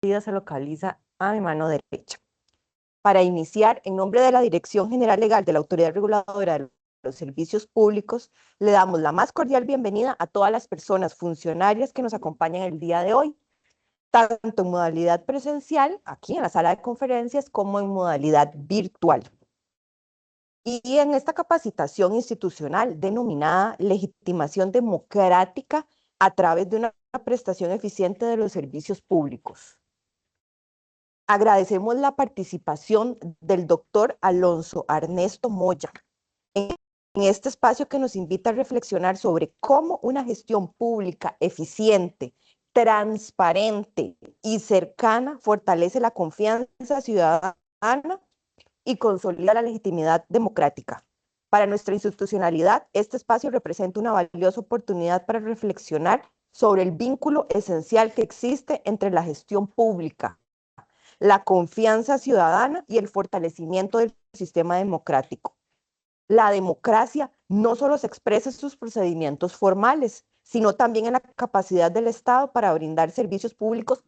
se localiza a mi mano derecha. Para iniciar, en nombre de la Dirección General Legal de la Autoridad Reguladora de los Servicios Públicos, le damos la más cordial bienvenida a todas las personas funcionarias que nos acompañan el día de hoy, tanto en modalidad presencial, aquí en la sala de conferencias, como en modalidad virtual. Y en esta capacitación institucional denominada legitimación democrática a través de una prestación eficiente de los servicios públicos. Agradecemos la participación del doctor Alonso Arnesto Moya en este espacio que nos invita a reflexionar sobre cómo una gestión pública eficiente, transparente y cercana fortalece la confianza ciudadana y consolida la legitimidad democrática. Para nuestra institucionalidad, este espacio representa una valiosa oportunidad para reflexionar sobre el vínculo esencial que existe entre la gestión pública, la confianza ciudadana y el fortalecimiento del sistema democrático. La democracia no solo se expresa en sus procedimientos formales, sino también en la capacidad del Estado para brindar servicios públicos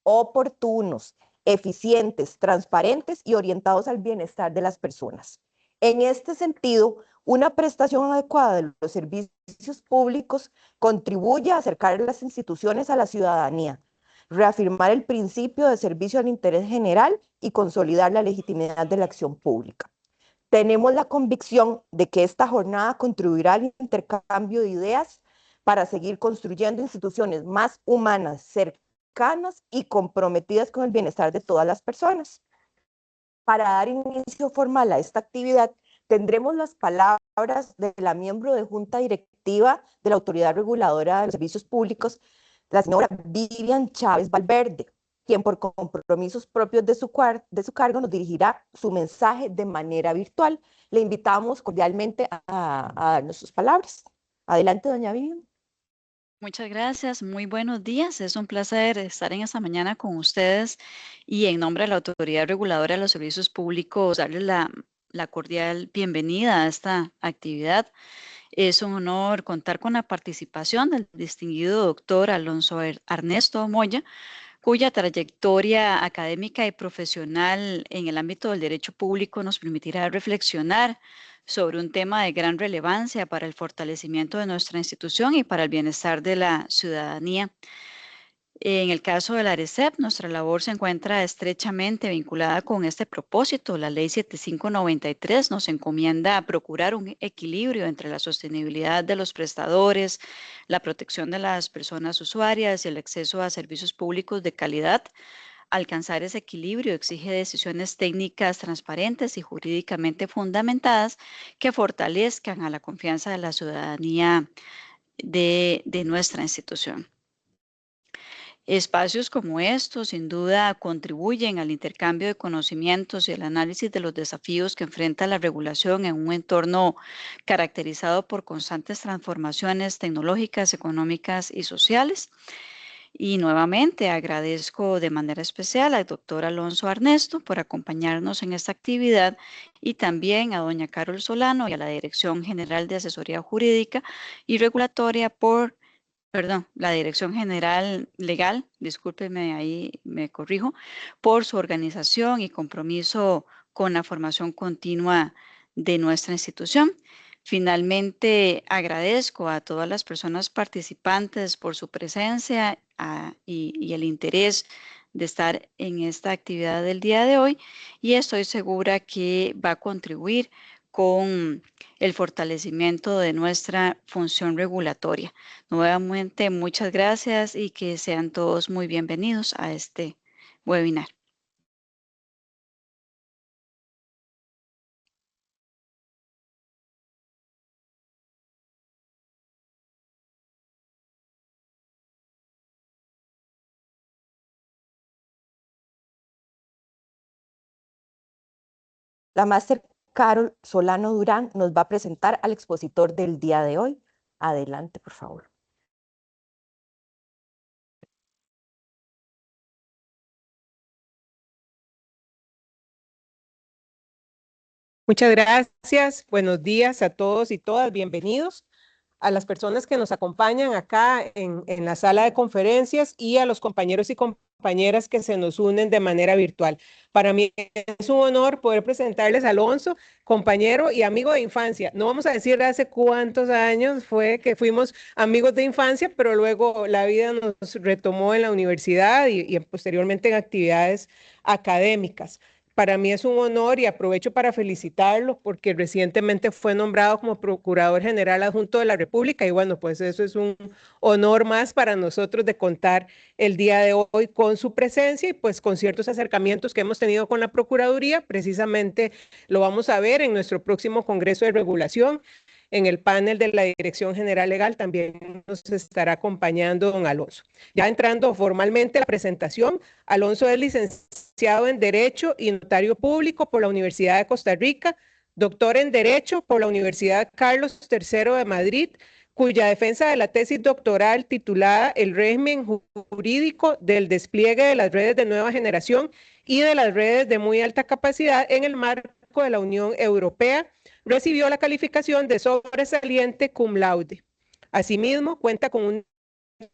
oportunos, eficientes, transparentes y orientados al bienestar de las personas. En este sentido, una prestación adecuada de los servicios públicos contribuye a acercar las instituciones a la ciudadanía, reafirmar el principio de servicio al interés general y consolidar la legitimidad de la acción pública. Tenemos la convicción de que esta jornada contribuirá al intercambio de ideas para seguir construyendo instituciones más humanas, cercanas y comprometidas con el bienestar de todas las personas. Para dar inicio formal a esta actividad, tendremos las palabras de la miembro de Junta Directiva de la Autoridad Reguladora de los Servicios Públicos, la señora Vivian Chávez Valverde, quien por compromisos propios de su cargo nos dirigirá su mensaje de manera virtual. Le invitamos cordialmente a darnos sus palabras. Adelante, doña Vivian. Muchas gracias, muy buenos días. Es un placer estar en esta mañana con ustedes y en nombre de la Autoridad Reguladora de los Servicios Públicos darles la cordial bienvenida a esta actividad. Es un honor contar con la participación del distinguido doctor Alonso Arnesto Moya, cuya trayectoria académica y profesional en el ámbito del derecho público nos permitirá reflexionar sobre un tema de gran relevancia para el fortalecimiento de nuestra institución y para el bienestar de la ciudadanía. En el caso de la ARECEP, nuestra labor se encuentra estrechamente vinculada con este propósito. La Ley 7593 nos encomienda procurar un equilibrio entre la sostenibilidad de los prestadores, la protección de las personas usuarias y el acceso a servicios públicos de calidad. Alcanzar ese equilibrio exige decisiones técnicas transparentes y jurídicamente fundamentadas que fortalezcan a la confianza de la ciudadanía de nuestra institución. Espacios como estos, sin duda, contribuyen al intercambio de conocimientos y el análisis de los desafíos que enfrenta la regulación en un entorno caracterizado por constantes transformaciones tecnológicas, económicas y sociales. Y nuevamente agradezco de manera especial al doctor Alonso Arnesto por acompañarnos en esta actividad y también a doña Carol Solano y a la Dirección General de Asesoría Jurídica y Regulatoria la Dirección General Legal, discúlpeme, ahí me corrijo, por su organización y compromiso con la formación continua de nuestra institución. Finalmente, agradezco a todas las personas participantes por su presencia y el interés de estar en esta actividad del día de hoy y estoy segura que va a contribuir con el fortalecimiento de nuestra función regulatoria. Nuevamente, muchas gracias y que sean todos muy bienvenidos a este webinar. La máster Carol Solano Durán nos va a presentar al expositor del día de hoy. Adelante, por favor. Muchas gracias. Buenos días a todos y todas. Bienvenidos a las personas que nos acompañan acá en la sala de conferencias y a los compañeros y compañeras que se nos unen de manera virtual. Para mí es un honor poder presentarles a Alonso, compañero y amigo de infancia. No vamos a decir de hace cuántos años fue que fuimos amigos de infancia, pero luego la vida nos retomó en la universidad y posteriormente en actividades académicas. Para mí es un honor y aprovecho para felicitarlo porque recientemente fue nombrado como Procurador General Adjunto de la República y bueno, pues eso es un honor más para nosotros de contar el día de hoy con su presencia y pues con ciertos acercamientos que hemos tenido con la Procuraduría. Precisamente lo vamos a ver en nuestro próximo Congreso de Regulación. En el panel de la Dirección General Legal también nos estará acompañando don Alonso. Ya entrando formalmente a la presentación, Alonso es licenciado en Derecho y notario público por la Universidad de Costa Rica, doctor en Derecho por la Universidad Carlos III de Madrid, cuya defensa de la tesis doctoral titulada El régimen jurídico del despliegue de las redes de nueva generación y de las redes de muy alta capacidad en el marco de la Unión Europea, recibió la calificación de sobresaliente cum laude. Asimismo, cuenta con un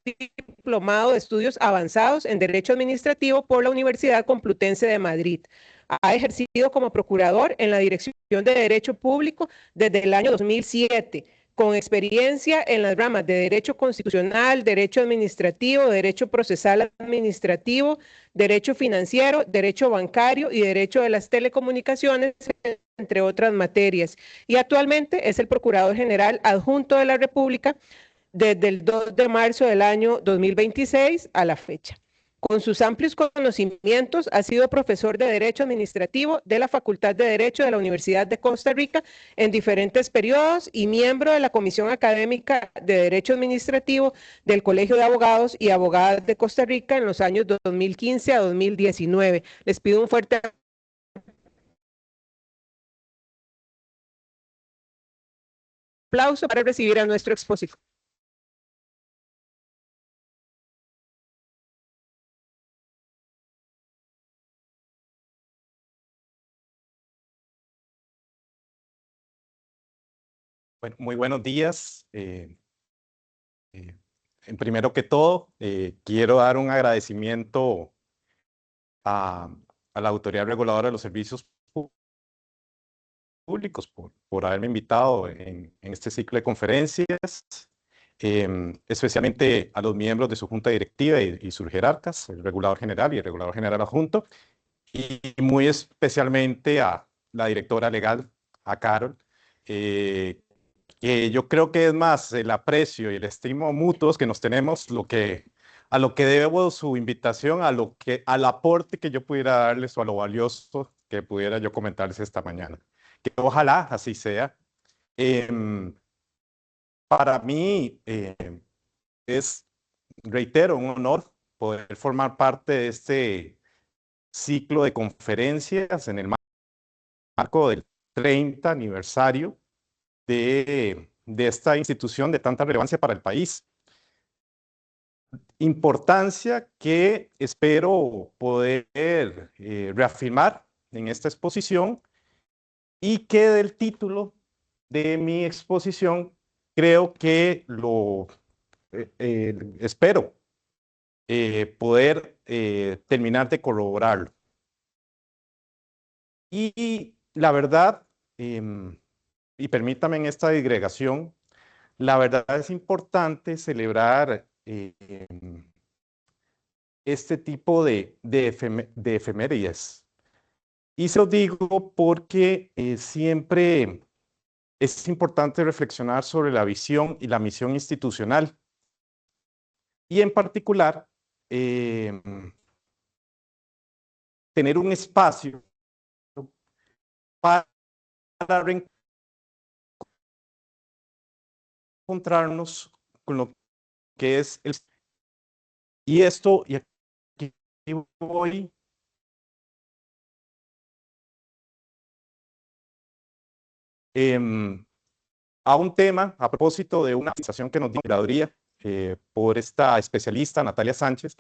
diplomado de estudios avanzados en Derecho Administrativo por la Universidad Complutense de Madrid. Ha ejercido como procurador en la Dirección de Derecho Público desde el año 2007, con experiencia en las ramas de Derecho Constitucional, Derecho Administrativo, Derecho Procesal Administrativo, Derecho Financiero, Derecho Bancario y Derecho de las Telecomunicaciones, entre otras materias. Y actualmente es el Procurador General Adjunto de la República desde el 2 de marzo del año 2026 a la fecha. Con sus amplios conocimientos, ha sido profesor de Derecho Administrativo de la Facultad de Derecho de la Universidad de Costa Rica en diferentes periodos y miembro de la Comisión Académica de Derecho Administrativo del Colegio de Abogados y Abogadas de Costa Rica en los años 2015 a 2019. Les pido un fuerte aplauso para recibir a nuestro expositor. Bueno, muy buenos días. En primero que todo, quiero dar un agradecimiento a la Autoridad Reguladora de los Servicios Públicos por haberme invitado en este ciclo de conferencias, especialmente a los miembros de su junta directiva y sus jerarcas, el regulador general y el regulador general adjunto, y muy especialmente a la directora legal, a Carol, que yo creo que es más el aprecio y el estimo mutuos que nos tenemos a lo que debo su invitación, al aporte que yo pudiera darles o a lo valioso que pudiera yo comentarles esta mañana. Que ojalá así sea. Para mí es, reitero, un honor poder formar parte de este ciclo de conferencias en el marco del 30 aniversario de esta institución de tanta relevancia para el país. Importancia que espero poder reafirmar en esta exposición y que del título de mi exposición creo que espero poder terminar de corroborarlo. Y la verdad, y permítame en esta digregación, la verdad es importante celebrar este tipo de efemérides. Y se lo digo porque siempre es importante reflexionar sobre la visión y la misión institucional. Y en particular, tener un espacio para reencontrarnos con lo que es el... Y esto, y aquí voy a un tema, a propósito de una presentación que nos dio la curaduría por esta especialista, Natalia Sánchez,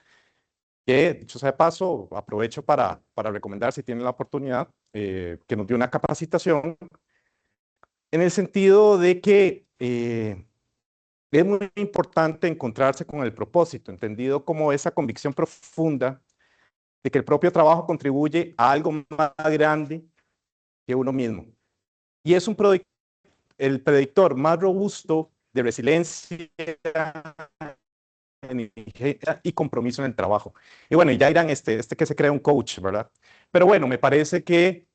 que, dicho sea de paso, aprovecho para recomendar, si tienen la oportunidad, que nos dio una capacitación en el sentido de que es muy importante encontrarse con el propósito, entendido como esa convicción profunda de que el propio trabajo contribuye a algo más grande que uno mismo. Y es el predictor más robusto de resiliencia y compromiso en el trabajo. Y bueno, ya dirán que se crea un coach, ¿verdad? Pero bueno, me parece que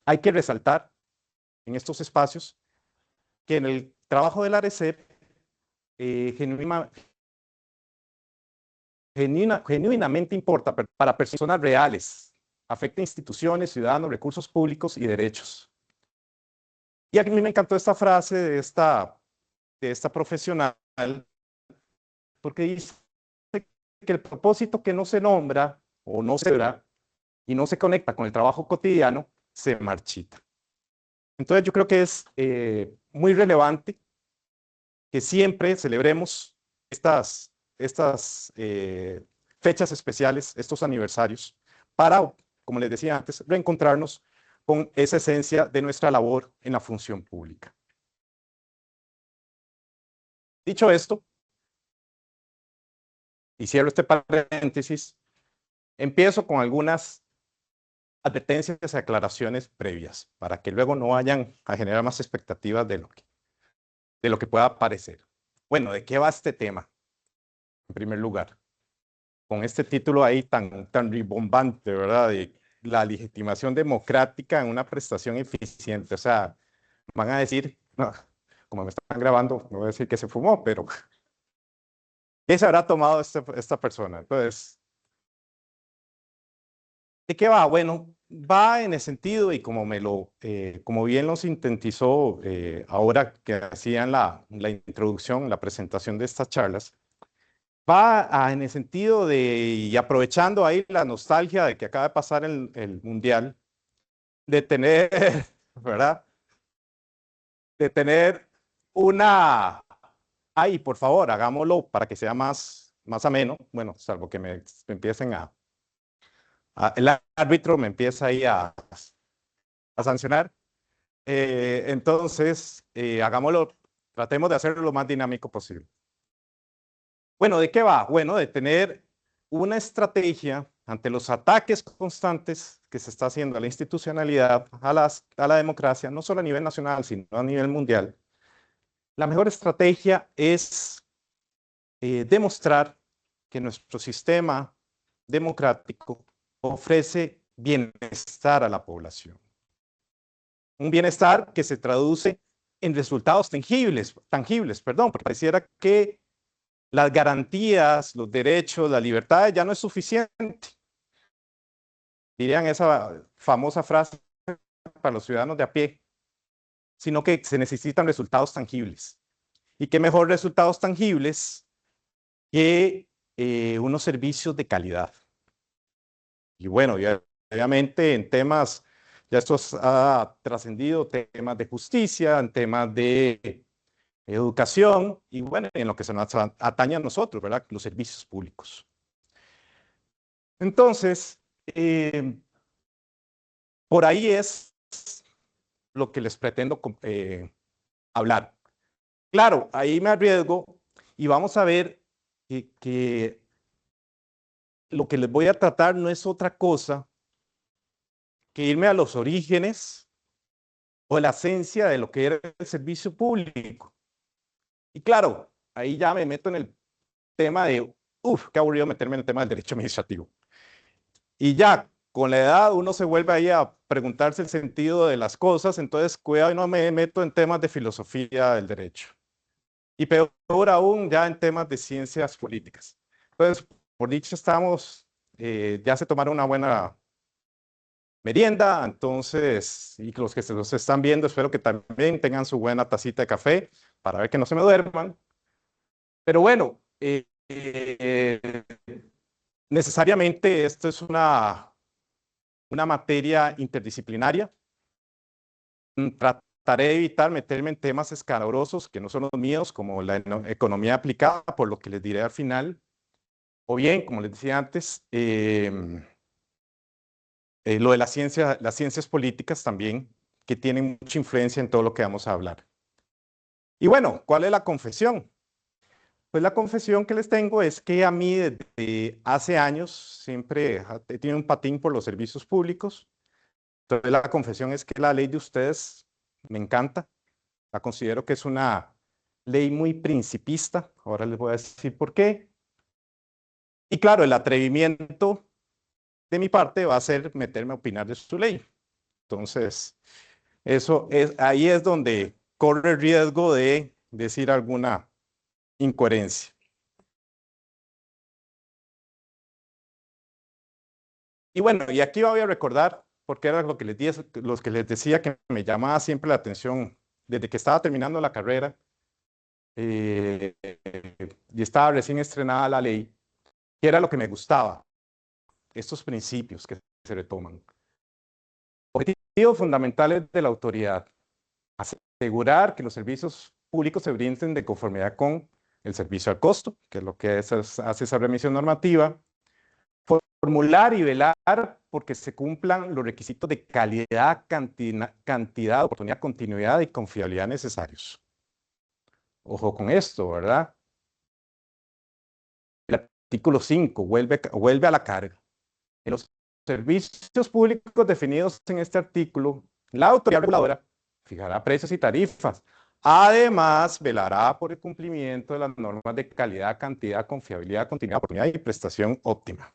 hay que resaltar en estos espacios que en el trabajo del ARECEP genuinamente importa para personas reales, afecta a instituciones, ciudadanos, recursos públicos y derechos. Y a mí me encantó esta frase de esta profesional, porque dice que el propósito que no se nombra o no se verá y no se conecta con el trabajo cotidiano, se marchita. Entonces yo creo que es muy relevante que siempre celebremos estas fechas especiales, estos aniversarios, para, como les decía antes, reencontrarnos con esa esencia de nuestra labor en la función pública. Dicho esto, y cierro este paréntesis, empiezo con algunas advertencias y aclaraciones previas, para que luego no vayan a generar más expectativas de lo que pueda parecer. Bueno, ¿de qué va este tema? En primer lugar, con este título ahí tan ribombante, ¿verdad? De la legitimación democrática en una prestación eficiente. O sea, van a decir, no, como me están grabando, no voy a decir que se fumó, pero ¿qué se habrá tomado esta persona? Entonces, ¿de qué va? Bueno, va en el sentido, y como bien lo sintetizó ahora que hacían la introducción, la presentación de estas charlas, en el sentido y aprovechando ahí la nostalgia de que acaba de pasar el Mundial, de tener, ¿verdad? De tener ay, por favor, hagámoslo para que sea más ameno, bueno, salvo que me empiecen el árbitro me empieza ahí a sancionar. Entonces, hagámoslo, tratemos de hacerlo lo más dinámico posible. Bueno, ¿de qué va? Bueno, de tener una estrategia ante los ataques constantes que se está haciendo a la institucionalidad, a la democracia, no solo a nivel nacional, sino a nivel mundial. La mejor estrategia es demostrar que nuestro sistema democrático ofrece bienestar a la población. Un bienestar que se traduce en resultados tangibles, porque pareciera que las garantías, los derechos, las libertades ya no es suficiente. Dirían esa famosa frase para los ciudadanos de a pie, sino que se necesitan resultados tangibles. ¿Y qué mejor resultados tangibles que unos servicios de calidad? Y bueno, obviamente en temas, ya esto ha trascendido temas de justicia, en temas de educación y bueno, en lo que se nos atañe a nosotros, ¿verdad? Los servicios públicos. Entonces, por ahí es lo que les pretendo hablar. Claro, ahí me arriesgo y vamos a ver que lo que les voy a tratar no es otra cosa que irme a los orígenes o la esencia de lo que era el servicio público. Y claro, ahí ya me meto en el tema de, qué aburrido meterme en el tema del derecho administrativo. Y ya, con la edad uno se vuelve ahí a preguntarse el sentido de las cosas, entonces cuidado y no me meto en temas de filosofía del derecho. Y peor aún, ya en temas de ciencias políticas. Entonces, por dicho ya se tomaron una buena merienda, entonces, y los que se los están viendo, espero que también tengan su buena tacita de café para ver que no se me duerman. Pero bueno, necesariamente esto es una materia interdisciplinaria. Trataré de evitar meterme en temas escabrosos que no son los míos, como la economía aplicada, por lo que les diré al final. O bien, como les decía antes, lo de las ciencias políticas también, que tienen mucha influencia en todo lo que vamos a hablar. Y bueno, ¿cuál es la confesión? Pues la confesión que les tengo es que a mí desde hace años siempre he tenido un patín por los servicios públicos. Entonces la confesión es que la ley de ustedes me encanta. La considero que es una ley muy principista. Ahora les voy a decir por qué. Y claro, el atrevimiento de mi parte va a ser meterme a opinar de su ley. Entonces, ahí es donde corre el riesgo de decir alguna incoherencia. Y bueno, y aquí voy a recordar, porque era lo que les decía que me llamaba siempre la atención desde que estaba terminando la carrera y estaba recién estrenada la ley, que era lo que me gustaba, estos principios que se retoman. Objetivos fundamentales de la autoridad: asegurar que los servicios públicos se brinden de conformidad con el servicio al costo, que es lo que hace esa remisión normativa. Formular y velar porque se cumplan los requisitos de calidad, cantidad, oportunidad, continuidad y confiabilidad necesarios. Ojo con esto, ¿verdad? El artículo 5 vuelve a la carga. En los servicios públicos definidos en este artículo, la autoridad reguladora fijará precios y tarifas. Además, velará por el cumplimiento de las normas de calidad, cantidad, confiabilidad, continuidad, oportunidad y prestación óptima.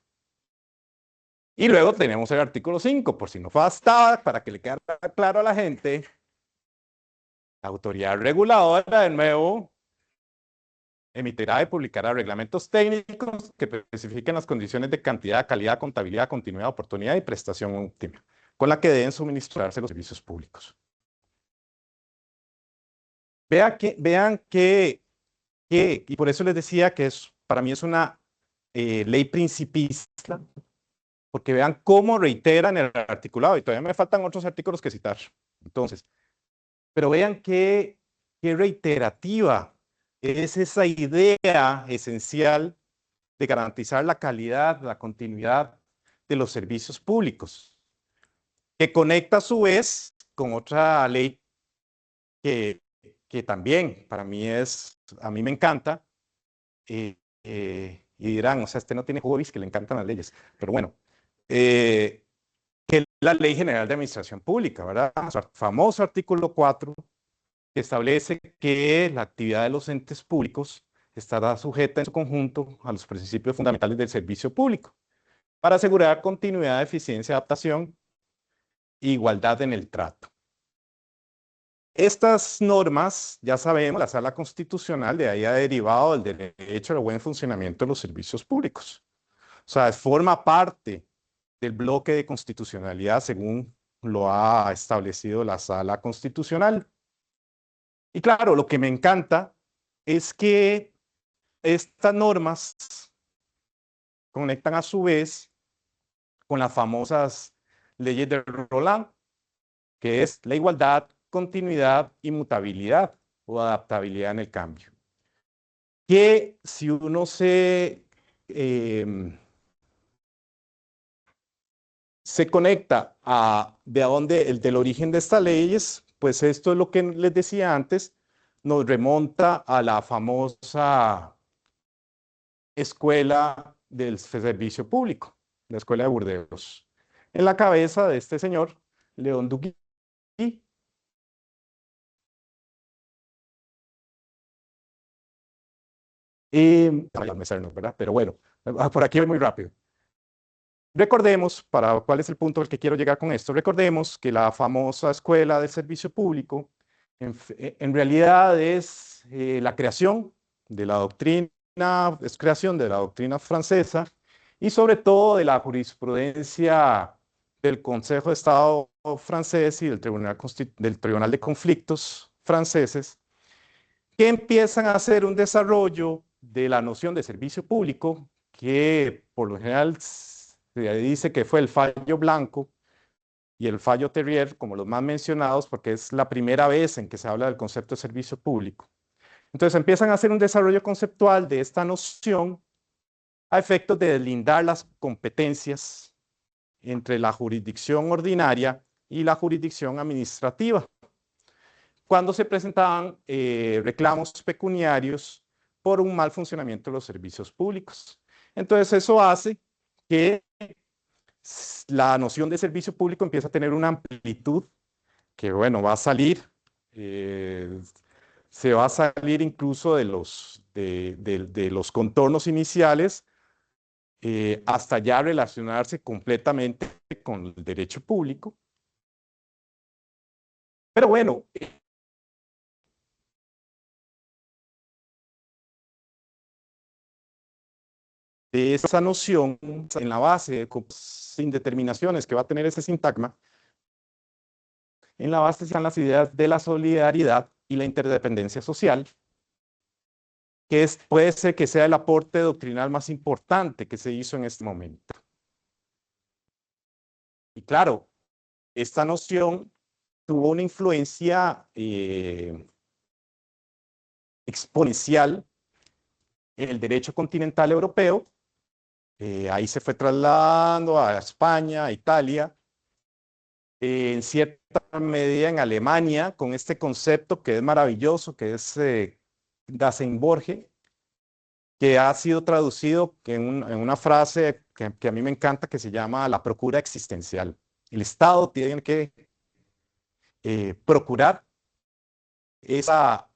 Y luego tenemos el artículo 5, por si no bastaba, para que le quede claro a la gente, la autoridad reguladora, de nuevo, emitirá y publicará reglamentos técnicos que especifiquen las condiciones de cantidad, calidad, contabilidad, continuidad, oportunidad y prestación óptima, con la que deben suministrarse los servicios públicos. Vean que, y por eso les decía que para mí es una ley principista, porque vean cómo reiteran el articulado, y todavía me faltan otros artículos que citar. Entonces, pero vean qué reiterativa es esa idea esencial de garantizar la calidad, la continuidad de los servicios públicos, que conecta a su vez con otra ley que también para mí a mí me encanta, y dirán, o sea, no tiene hobbies, que le encantan las leyes, pero bueno, que es la Ley General de Administración Pública, ¿verdad? Su famoso artículo 4, que establece que la actividad de los entes públicos estará sujeta en su conjunto a los principios fundamentales del servicio público, para asegurar continuidad, eficiencia, adaptación e igualdad en el trato. Estas normas, ya sabemos, la Sala Constitucional de ahí ha derivado del derecho al buen funcionamiento de los servicios públicos. O sea, forma parte del bloque de constitucionalidad según lo ha establecido la Sala Constitucional. Y claro, lo que me encanta es que estas normas conectan a su vez con las famosas leyes de Roland, que es la igualdad, continuidad, inmutabilidad o adaptabilidad en el cambio. Que si uno se conecta del origen de estas leyes, pues esto es lo que les decía antes, nos remonta a la famosa escuela del servicio público, la escuela de Burdeos, en la cabeza de este señor, León Duguí. ¿Verdad? Pero bueno, por aquí voy muy rápido. Recordemos, ¿cuál es el punto al que quiero llegar con esto? Recordemos que la famosa escuela del servicio público en realidad es la creación de la doctrina, francesa y sobre todo de la jurisprudencia del Consejo de Estado francés y del Tribunal de Conflictos franceses, que empiezan a hacer un desarrollo de la noción de servicio público, que por lo general se dice que fue el fallo Blanco y el fallo Terrier como los más mencionados, porque es la primera vez en que se habla del concepto de servicio público. Entonces empiezan a hacer un desarrollo conceptual de esta noción a efectos de deslindar las competencias entre la jurisdicción ordinaria y la jurisdicción administrativa. cuando se presentaban reclamos pecuniarios por un mal funcionamiento de los servicios públicos. Entonces eso hace que la noción de servicio público empiece a tener una amplitud que, bueno, va a salir, se va a salir incluso de los contornos iniciales hasta ya relacionarse completamente con el derecho público. Pero bueno, de esa noción, en la base, sin determinaciones que va a tener ese sintagma, en la base están las ideas de la solidaridad y la interdependencia social, que puede ser que sea el aporte doctrinal más importante que se hizo en este momento. Y claro, esta noción tuvo una influencia exponencial en el derecho continental europeo. Ahí se fue trasladando a España, a Italia, en cierta medida en Alemania, con este concepto que es maravilloso, que es Daseinborge, que ha sido traducido en una frase que a mí me encanta, que se llama la procura existencial. El Estado tiene que procurar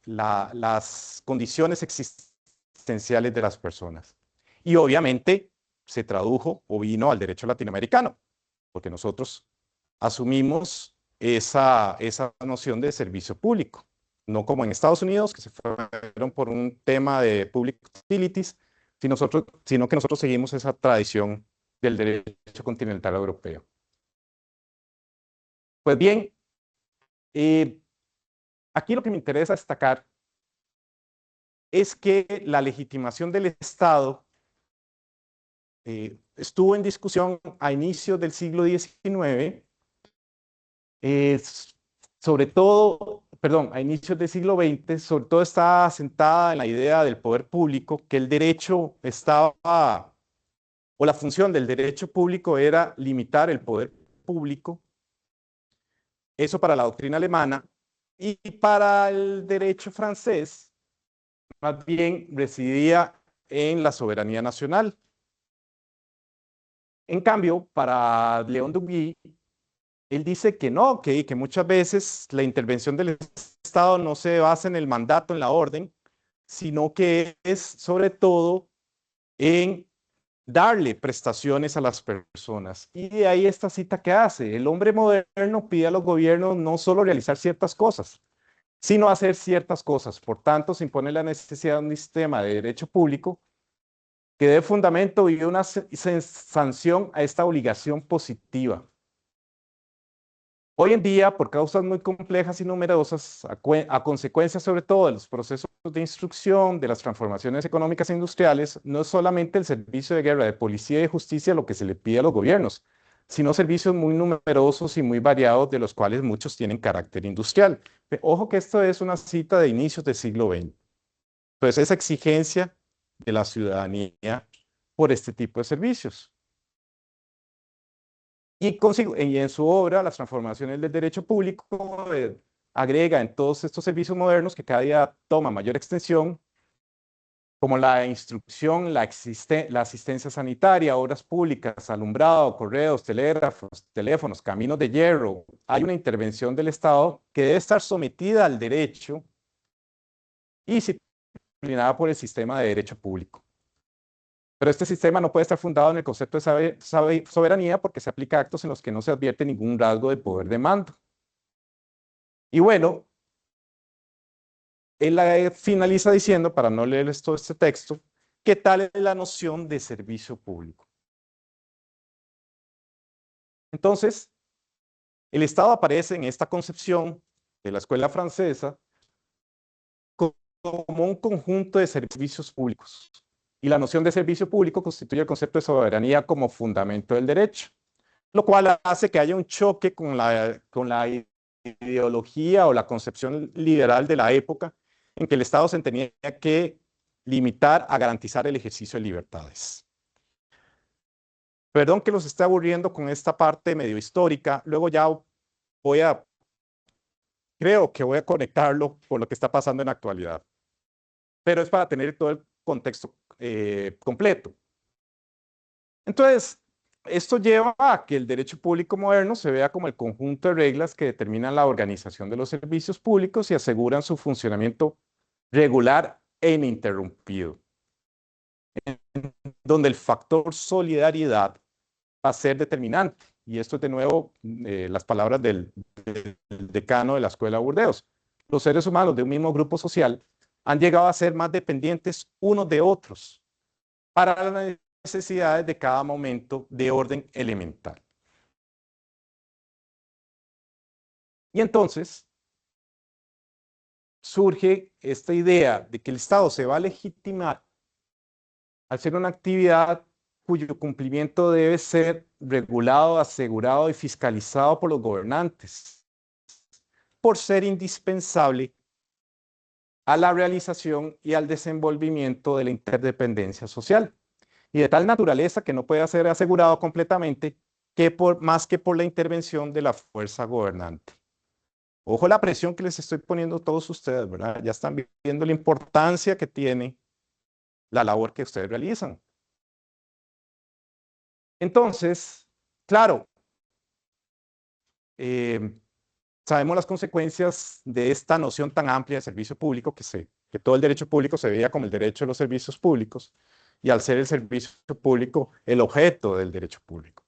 las condiciones existenciales de las personas. Y obviamente se tradujo o vino al derecho latinoamericano, porque nosotros asumimos esa noción de servicio público, no como en Estados Unidos, que se fueron por un tema de public utilities, sino que nosotros seguimos esa tradición del derecho continental europeo. Pues bien, aquí lo que me interesa destacar es que la legitimación del Estado estuvo en discusión a inicios del siglo XIX, sobre todo, perdón, a inicios del siglo XX, sobre todo está asentada en la idea del poder público, que el derecho estaba, o la función del derecho público era limitar el poder público. Eso para la doctrina alemana. Y para el derecho francés, más bien residía en la soberanía nacional. En cambio, para León Duguay, él dice que no, que muchas veces la intervención del Estado no se basa en el mandato, en la orden, sino que es sobre todo en darle prestaciones a las personas. Y de ahí esta cita que hace: el hombre moderno pide a los gobiernos no solo realizar ciertas cosas, sino hacer ciertas cosas. Por tanto, se impone la necesidad de un sistema de derecho público que dé fundamento y una sanción a esta obligación positiva. Hoy en día, por causas muy complejas y numerosas, a consecuencia sobre todo de los procesos de instrucción, de las transformaciones económicas e industriales, no es solamente el servicio de guerra, de policía y de justicia lo que se le pide a los gobiernos, sino servicios muy numerosos y muy variados, de los cuales muchos tienen carácter industrial. Ojo que esto es una cita de inicios del siglo XX. Entonces, esa exigencia de la ciudadanía por este tipo de servicios. Y en su obra, Las transformaciones del derecho público, agrega en todos estos servicios modernos que cada día toman mayor extensión, como la instrucción, la asistencia sanitaria, obras públicas, alumbrado, correos, telégrafos, teléfonos, caminos de hierro. Hay una intervención del Estado que debe estar sometida al derecho y disciplinada por el sistema de derecho público. Pero este sistema no puede estar fundado en el concepto de soberanía, porque se aplica a actos en los que no se advierte ningún rasgo de poder de mando. Y bueno, él finaliza diciendo, para no leerles todo este texto, ¿qué tal es la noción de servicio público? Entonces, el Estado aparece en esta concepción de la escuela francesa como un conjunto de servicios públicos. Y la noción de servicio público constituye el concepto de soberanía como fundamento del derecho, lo cual hace que haya un choque con la ideología o la concepción liberal de la época, en que el Estado se tenía que limitar a garantizar el ejercicio de libertades. Perdón que los esté aburriendo con esta parte medio histórica, luego ya voy a creo que voy a conectarlo con lo que está pasando en la actualidad, pero es para tener todo el contexto completo. Entonces, esto lleva a que el derecho público moderno se vea como el conjunto de reglas que determinan la organización de los servicios públicos y aseguran su funcionamiento regular e ininterrumpido, donde el factor solidaridad va a ser determinante. Y esto es de nuevo las palabras del decano de la Escuela de Burdeos. Los seres humanos de un mismo grupo social han llegado a ser más dependientes unos de otros para las necesidades de cada momento de orden elemental. Y entonces surge esta idea de que el Estado se va a legitimar al ser una actividad cuyo cumplimiento debe ser regulado, asegurado y fiscalizado por los gobernantes, por ser indispensable a la realización y al desenvolvimiento de la interdependencia social, y de tal naturaleza que no puede ser asegurado completamente más que por la intervención de la fuerza gobernante. Ojo la presión que les estoy poniendo a todos ustedes, ¿verdad? Ya están viendo la importancia que tiene la labor que ustedes realizan. Entonces, claro, sabemos las consecuencias de esta noción tan amplia de servicio público, que todo el derecho público se veía como el derecho a los servicios públicos, y al ser el servicio público el objeto del derecho público.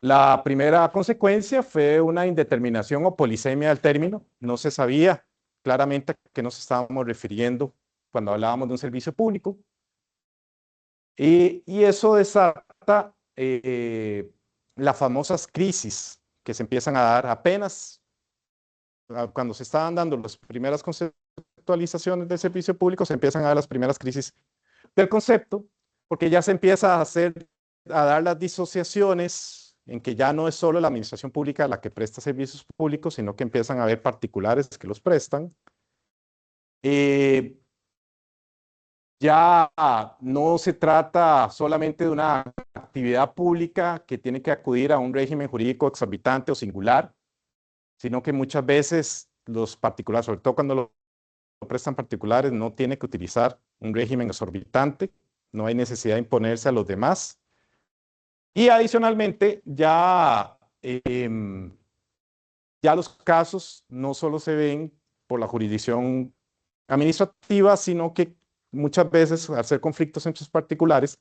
La primera consecuencia fue una indeterminación o polisemia del término. No se sabía claramente a qué nos estábamos refiriendo cuando hablábamos de un servicio público. Y eso desata las famosas crisis que se empiezan a dar apenas cuando se estaban dando las primeras conceptualizaciones del servicio público, se empiezan a dar las primeras crisis del concepto, porque ya se empieza a dar las disociaciones en que ya no es solo la administración pública la que presta servicios públicos, sino que empiezan a haber particulares que los prestan. Ya no se trata solamente de una actividad pública que tiene que acudir a un régimen jurídico exorbitante o singular, sino que muchas veces los particulares, sobre todo cuando lo prestan particulares, no tiene que utilizar un régimen exorbitante, no hay necesidad de imponerse a los demás. Y adicionalmente, ya los casos no solo se ven por la jurisdicción administrativa, sino que muchas veces, al ser conflictos entre particulares,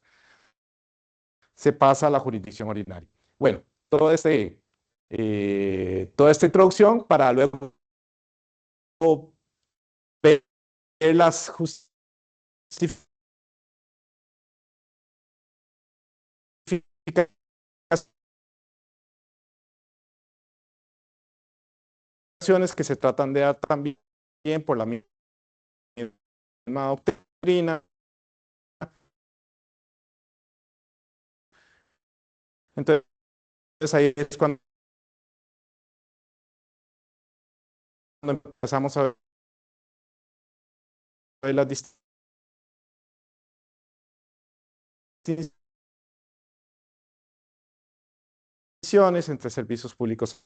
se pasa a la jurisdicción ordinaria. Bueno, toda esta introducción para luego ver las justificaciones que se tratan de dar también por la misma doctrina. Entonces ahí es cuando empezamos a ver las distinciones entre servicios públicos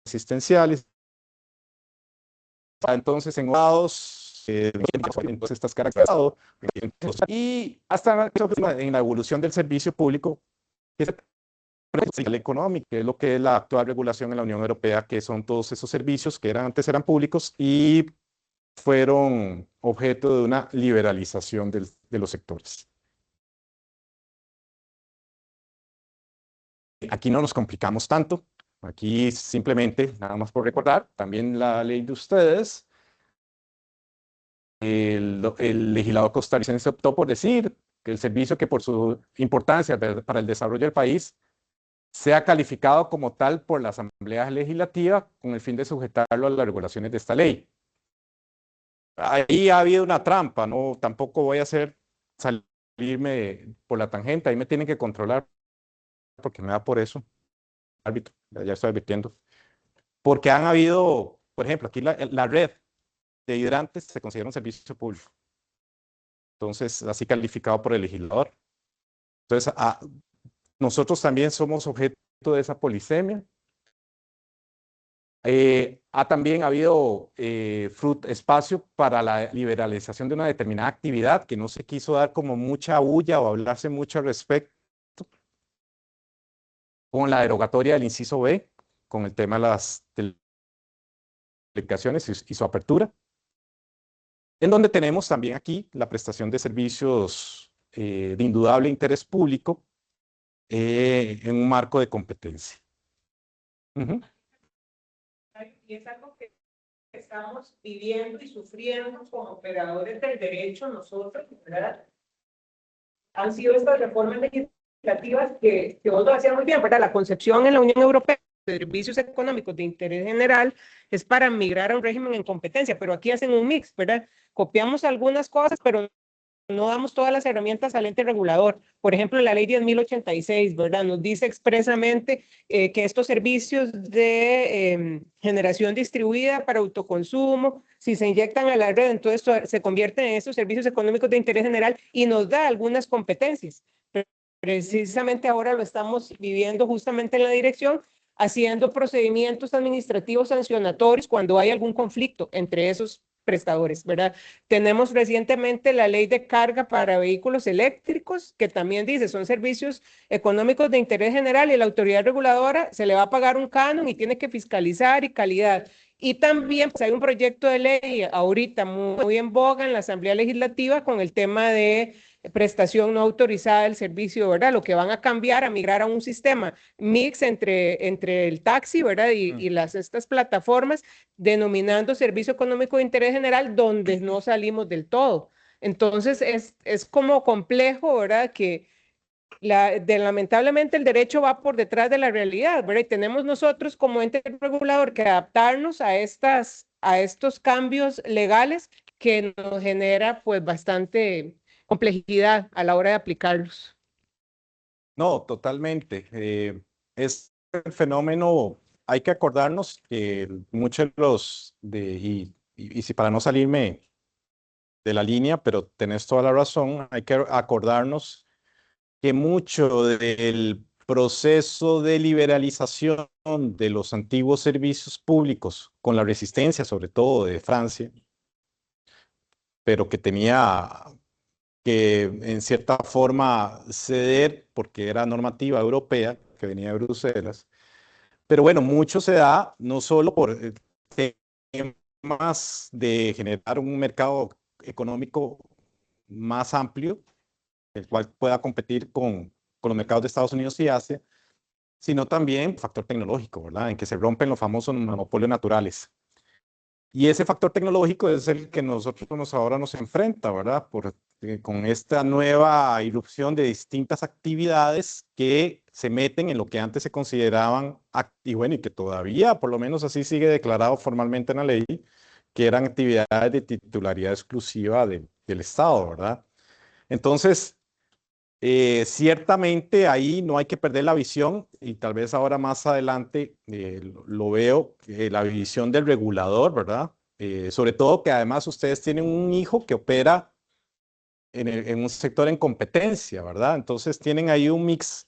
asistenciales. Entonces, en entonces estás caracterizado y hasta en la evolución del servicio público, que es la económica, que es lo que es la actual regulación en la Unión Europea, que son todos esos servicios que antes eran públicos y fueron objeto de una liberalización de los sectores. Aquí no nos complicamos tanto. Aquí simplemente, nada más por recordar, también la ley de ustedes, el legislador costarricense optó por decir que el servicio que por su importancia para el desarrollo del país sea calificado como tal por la Asamblea Legislativa con el fin de sujetarlo a las regulaciones de esta ley. Ahí ha habido una trampa, no, tampoco voy a salirme por la tangente, ahí me tienen que controlar porque me da por eso. Árbitro, ya estoy advirtiendo. Porque han habido, por ejemplo, aquí la red de hidrantes se considera un servicio público. Entonces, así calificado por el legislador. Entonces, nosotros también somos objeto de esa polisemia Ha también habido espacio para la liberalización de una determinada actividad que no se quiso dar como mucha bulla o hablarse mucho al respecto, con la derogatoria del inciso B, con el tema de las telecomunicaciones y su apertura, en donde tenemos también aquí la prestación de servicios de indudable interés público en un marco de competencia. Y es algo que estamos viviendo y sufriendo como operadores del derecho nosotros, ¿verdad? Han sido estas reformas legislativas que vos lo hacías muy bien, ¿verdad? La concepción en la Unión Europea de servicios económicos de interés general es para migrar a un régimen en competencia, pero aquí hacen un mix, ¿verdad? Copiamos algunas cosas, pero no damos todas las herramientas al ente regulador. Por ejemplo, la ley 10.086, ¿verdad? Nos dice expresamente que estos servicios de generación distribuida para autoconsumo, si se inyectan a la red, entonces se convierten en estos servicios económicos de interés general y nos da algunas competencias. Pero precisamente ahora lo estamos viviendo justamente en la dirección, haciendo procedimientos administrativos sancionatorios cuando hay algún conflicto entre esos prestadores, ¿verdad? Tenemos recientemente la ley de carga para vehículos eléctricos, que también dice, son servicios económicos de interés general y la autoridad reguladora se le va a pagar un canon y tiene que fiscalizar y calidad. Y también pues, hay un proyecto de ley ahorita muy en boga en la Asamblea Legislativa con el tema de prestación no autorizada del servicio, ¿verdad? Lo que van a cambiar, a migrar a un sistema mix entre el taxi, ¿verdad? Y estas plataformas denominando servicio económico de interés general, donde no salimos del todo. Entonces, es como complejo, ¿verdad? Que lamentablemente el derecho va por detrás de la realidad, ¿verdad? Y tenemos nosotros como ente regulador que adaptarnos a estos cambios legales que nos genera pues bastante complejidad a la hora de aplicarlos. No, totalmente. Es el fenómeno, hay que acordarnos que muchos de y si para no salirme de la línea, pero tenés toda la razón, hay que acordarnos que mucho del proceso de liberalización de los antiguos servicios públicos, con la resistencia sobre todo de Francia, pero que tenía que en cierta forma ceder porque era normativa europea que venía de Bruselas. Pero bueno, mucho se da no solo por temas de generar un mercado económico más amplio, el cual pueda competir con los mercados de Estados Unidos y Asia, sino también factor tecnológico, ¿verdad? En que se rompen los famosos monopolios naturales. Y ese factor tecnológico es el que nosotros ahora nos enfrenta, ¿verdad? Con esta nueva irrupción de distintas actividades que se meten en lo que antes se consideraban, y bueno, y que todavía, por lo menos así sigue declarado formalmente en la ley, que eran actividades de titularidad exclusiva del Estado, ¿verdad? Entonces, ciertamente ahí no hay que perder la visión y tal vez ahora más adelante lo veo, la visión del regulador, ¿verdad? Sobre todo que además ustedes tienen un hijo que opera en un sector en competencia, ¿verdad? Entonces tienen ahí un mix,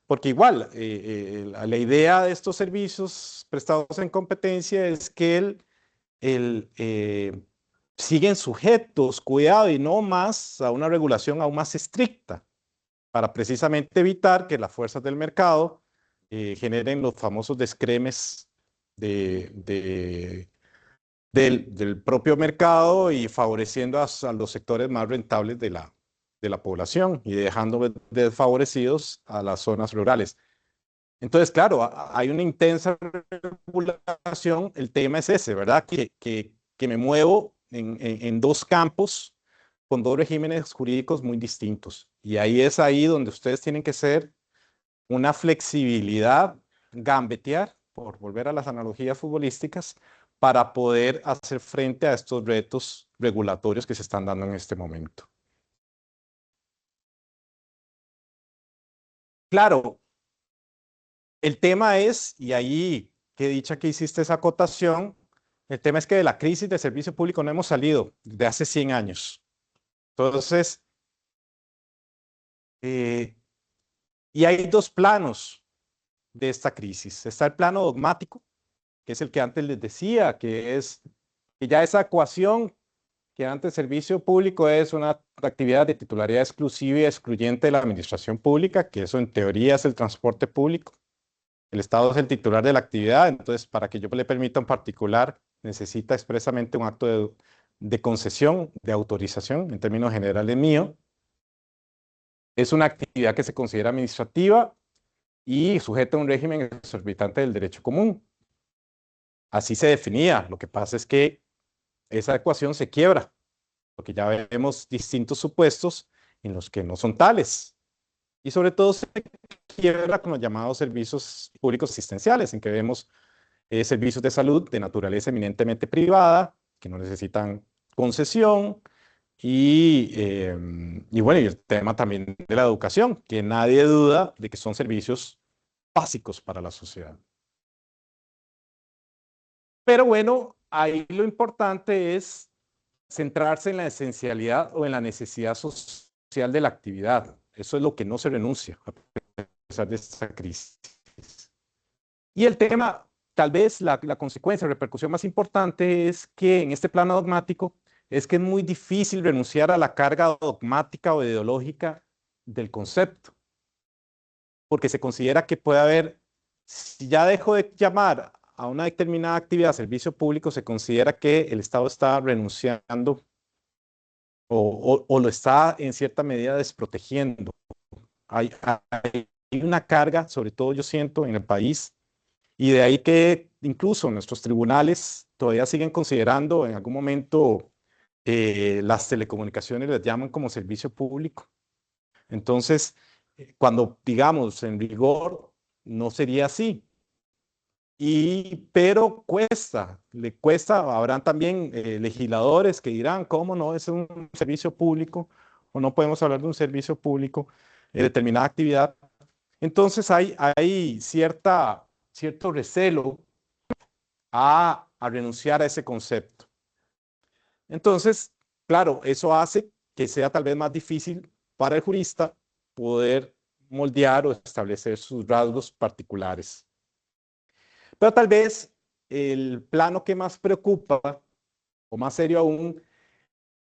porque igual la idea de estos servicios prestados en competencia es que siguen sujetos, cuidado, y no más a una regulación aún más estricta, para precisamente evitar que las fuerzas del mercado generen los famosos descremes del propio mercado y favoreciendo a los sectores más rentables de la población y dejando desfavorecidos a las zonas rurales. Entonces, claro, hay una intensa regulación. El tema es ese, ¿verdad? Que me muevo en dos campos con dos regímenes jurídicos muy distintos. Y ahí donde ustedes tienen que ser una flexibilidad, gambetear, por volver a las analogías futbolísticas, para poder hacer frente a estos retos regulatorios que se están dando en este momento. Claro, el tema es, y ahí qué dicha que hiciste esa acotación, el tema es que de la crisis de servicio público no hemos salido desde hace 100 años. Entonces, y hay dos planos de esta crisis. Está el plano dogmático, que es el que antes les decía, que ya esa ecuación que antes servicio público es una actividad de titularidad exclusiva y excluyente de la administración pública, que eso en teoría es el transporte público. El Estado es el titular de la actividad, entonces para que yo le permita un particular necesita expresamente un acto de concesión, de autorización, en términos generales mío. Es una actividad que se considera administrativa y sujeta a un régimen exorbitante del derecho común. Así se definía. Lo que pasa es que esa ecuación se quiebra, porque ya vemos distintos supuestos en los que no son tales. Y sobre todo se quiebra con los llamados servicios públicos asistenciales, en que vemos servicios de salud de naturaleza eminentemente privada, que no necesitan concesión, y bueno, y el tema también de la educación, que nadie duda de que son servicios básicos para la sociedad. Pero bueno, ahí lo importante es centrarse en la esencialidad o en la necesidad social de la actividad. Eso es lo que no se renuncia a pesar de esta crisis. Y el tema, tal vez la consecuencia, la repercusión más importante es que en este plano dogmático es que es muy difícil renunciar a la carga dogmática o ideológica del concepto, porque se considera que puede haber, si ya dejo de llamar a una determinada actividad servicio público, se considera que el Estado está renunciando o lo está en cierta medida desprotegiendo. Hay una carga, sobre todo yo siento, en el país, y de ahí que incluso nuestros tribunales todavía siguen considerando en algún momento las telecomunicaciones les llaman como servicio público. Entonces, cuando digamos en rigor, no sería así. Pero le cuesta, habrán también legisladores que dirán, ¿cómo no es un servicio público? O no podemos hablar de un servicio público de determinada actividad. Entonces hay cierto recelo a renunciar a ese concepto. Entonces, claro, eso hace que sea tal vez más difícil para el jurista poder moldear o establecer sus rasgos particulares. Pero tal vez el plano que más preocupa, o más serio aún,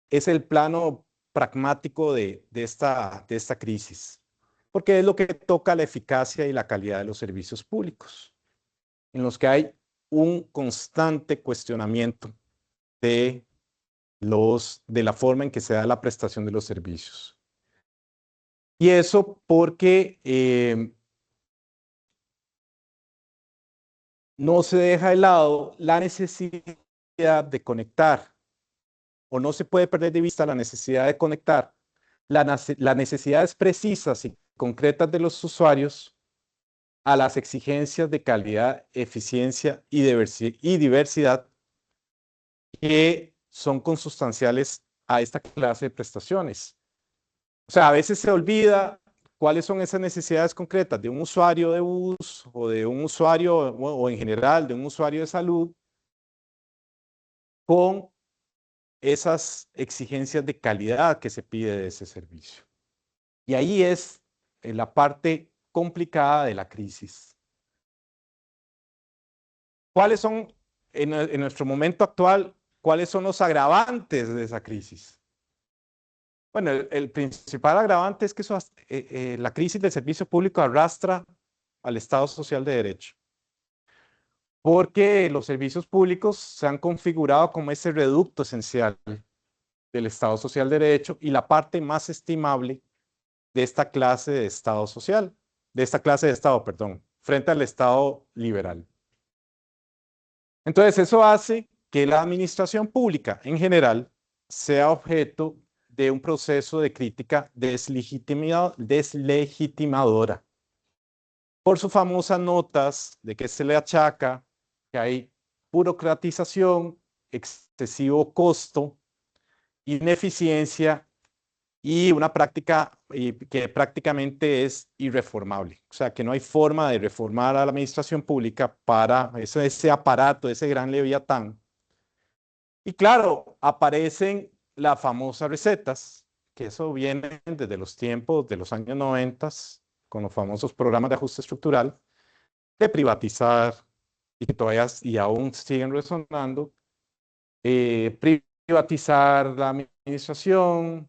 es el plano pragmático de esta crisis, porque es lo que toca la eficacia y la calidad de los servicios públicos, en los que hay un constante cuestionamiento de la forma en que se da la prestación de los servicios. Y eso porque no se deja de lado la necesidad de conectar, o no se puede perder de vista la necesidad de conectar las necesidades precisas y concretas de los usuarios a las exigencias de calidad, eficiencia y diversidad que son consustanciales a esta clase de prestaciones. O sea, a veces se olvida cuáles son esas necesidades concretas de un usuario de bus o de un usuario, o en general de un usuario de salud, con esas exigencias de calidad que se pide de ese servicio. Y ahí es la parte complicada de la crisis. ¿Cuáles son, en nuestro momento actual, cuáles son los agravantes de esa crisis? Bueno, el principal agravante es que la crisis del servicio público arrastra al Estado Social de Derecho, porque los servicios públicos se han configurado como ese reducto esencial del Estado Social de Derecho y la parte más estimable de esta clase de Estado social, de esta clase de Estado, perdón, frente al Estado liberal. Entonces, eso hace que la administración pública en general sea objeto de un proceso de crítica deslegitimadora por sus famosas notas de que se le achaca que hay burocratización, excesivo costo, ineficiencia y una práctica que prácticamente es irreformable. O sea, que no hay forma de reformar a la administración pública para ese aparato, ese gran leviatán. Y claro, aparecen las famosas recetas, que eso viene desde los tiempos de los años 90, con los famosos programas de ajuste estructural, de privatizar, y que todavía y aún siguen resonando, privatizar la administración,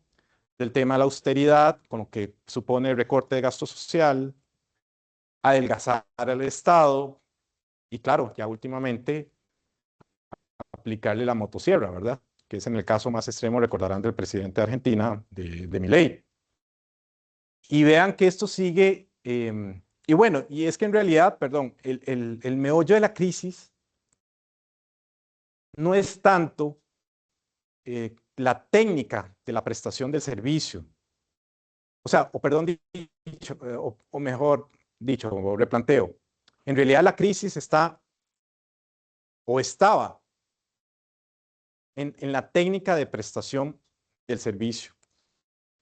del tema de la austeridad, con lo que supone el recorte de gasto social, adelgazar al Estado y claro, ya últimamente aplicarle la motosierra, ¿verdad? Que es en el caso más extremo, recordarán, del presidente de Argentina, de Milei. Y vean que esto sigue, y bueno, y es que en realidad, perdón, el meollo de la crisis no es tanto la técnica de la prestación del servicio, o sea, o perdón dicho, o mejor dicho, o replanteo, en realidad la crisis está o estaba en la técnica de prestación del servicio,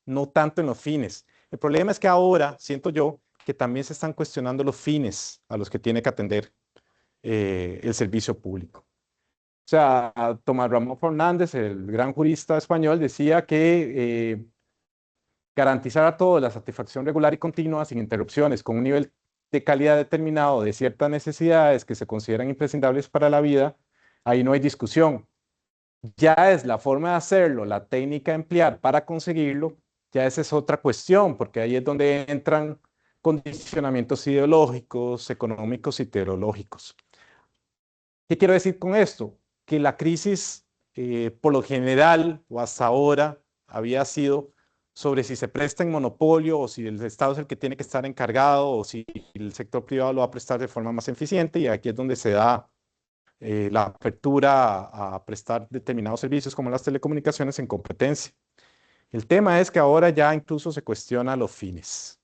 no tanto en los fines. El problema es que ahora siento yo que también se están cuestionando los fines a los que tiene que atender el servicio público. O sea, Tomás Ramón Fernández, el gran jurista español, decía que garantizar a todos la satisfacción regular y continua, sin interrupciones, con un nivel de calidad determinado de ciertas necesidades que se consideran imprescindibles para la vida, ahí no hay discusión. Ya es la forma de hacerlo, la técnica a emplear para conseguirlo, ya esa es otra cuestión, porque ahí es donde entran condicionamientos ideológicos, económicos y teológicos. ¿Qué quiero decir con esto? Que la crisis, por lo general, o hasta ahora, había sido sobre si se presta en monopolio o si el Estado es el que tiene que estar encargado o si el sector privado lo va a prestar de forma más eficiente, y aquí es donde se da la apertura a prestar determinados servicios como las telecomunicaciones en competencia. El tema es que ahora ya incluso se cuestiona los fines.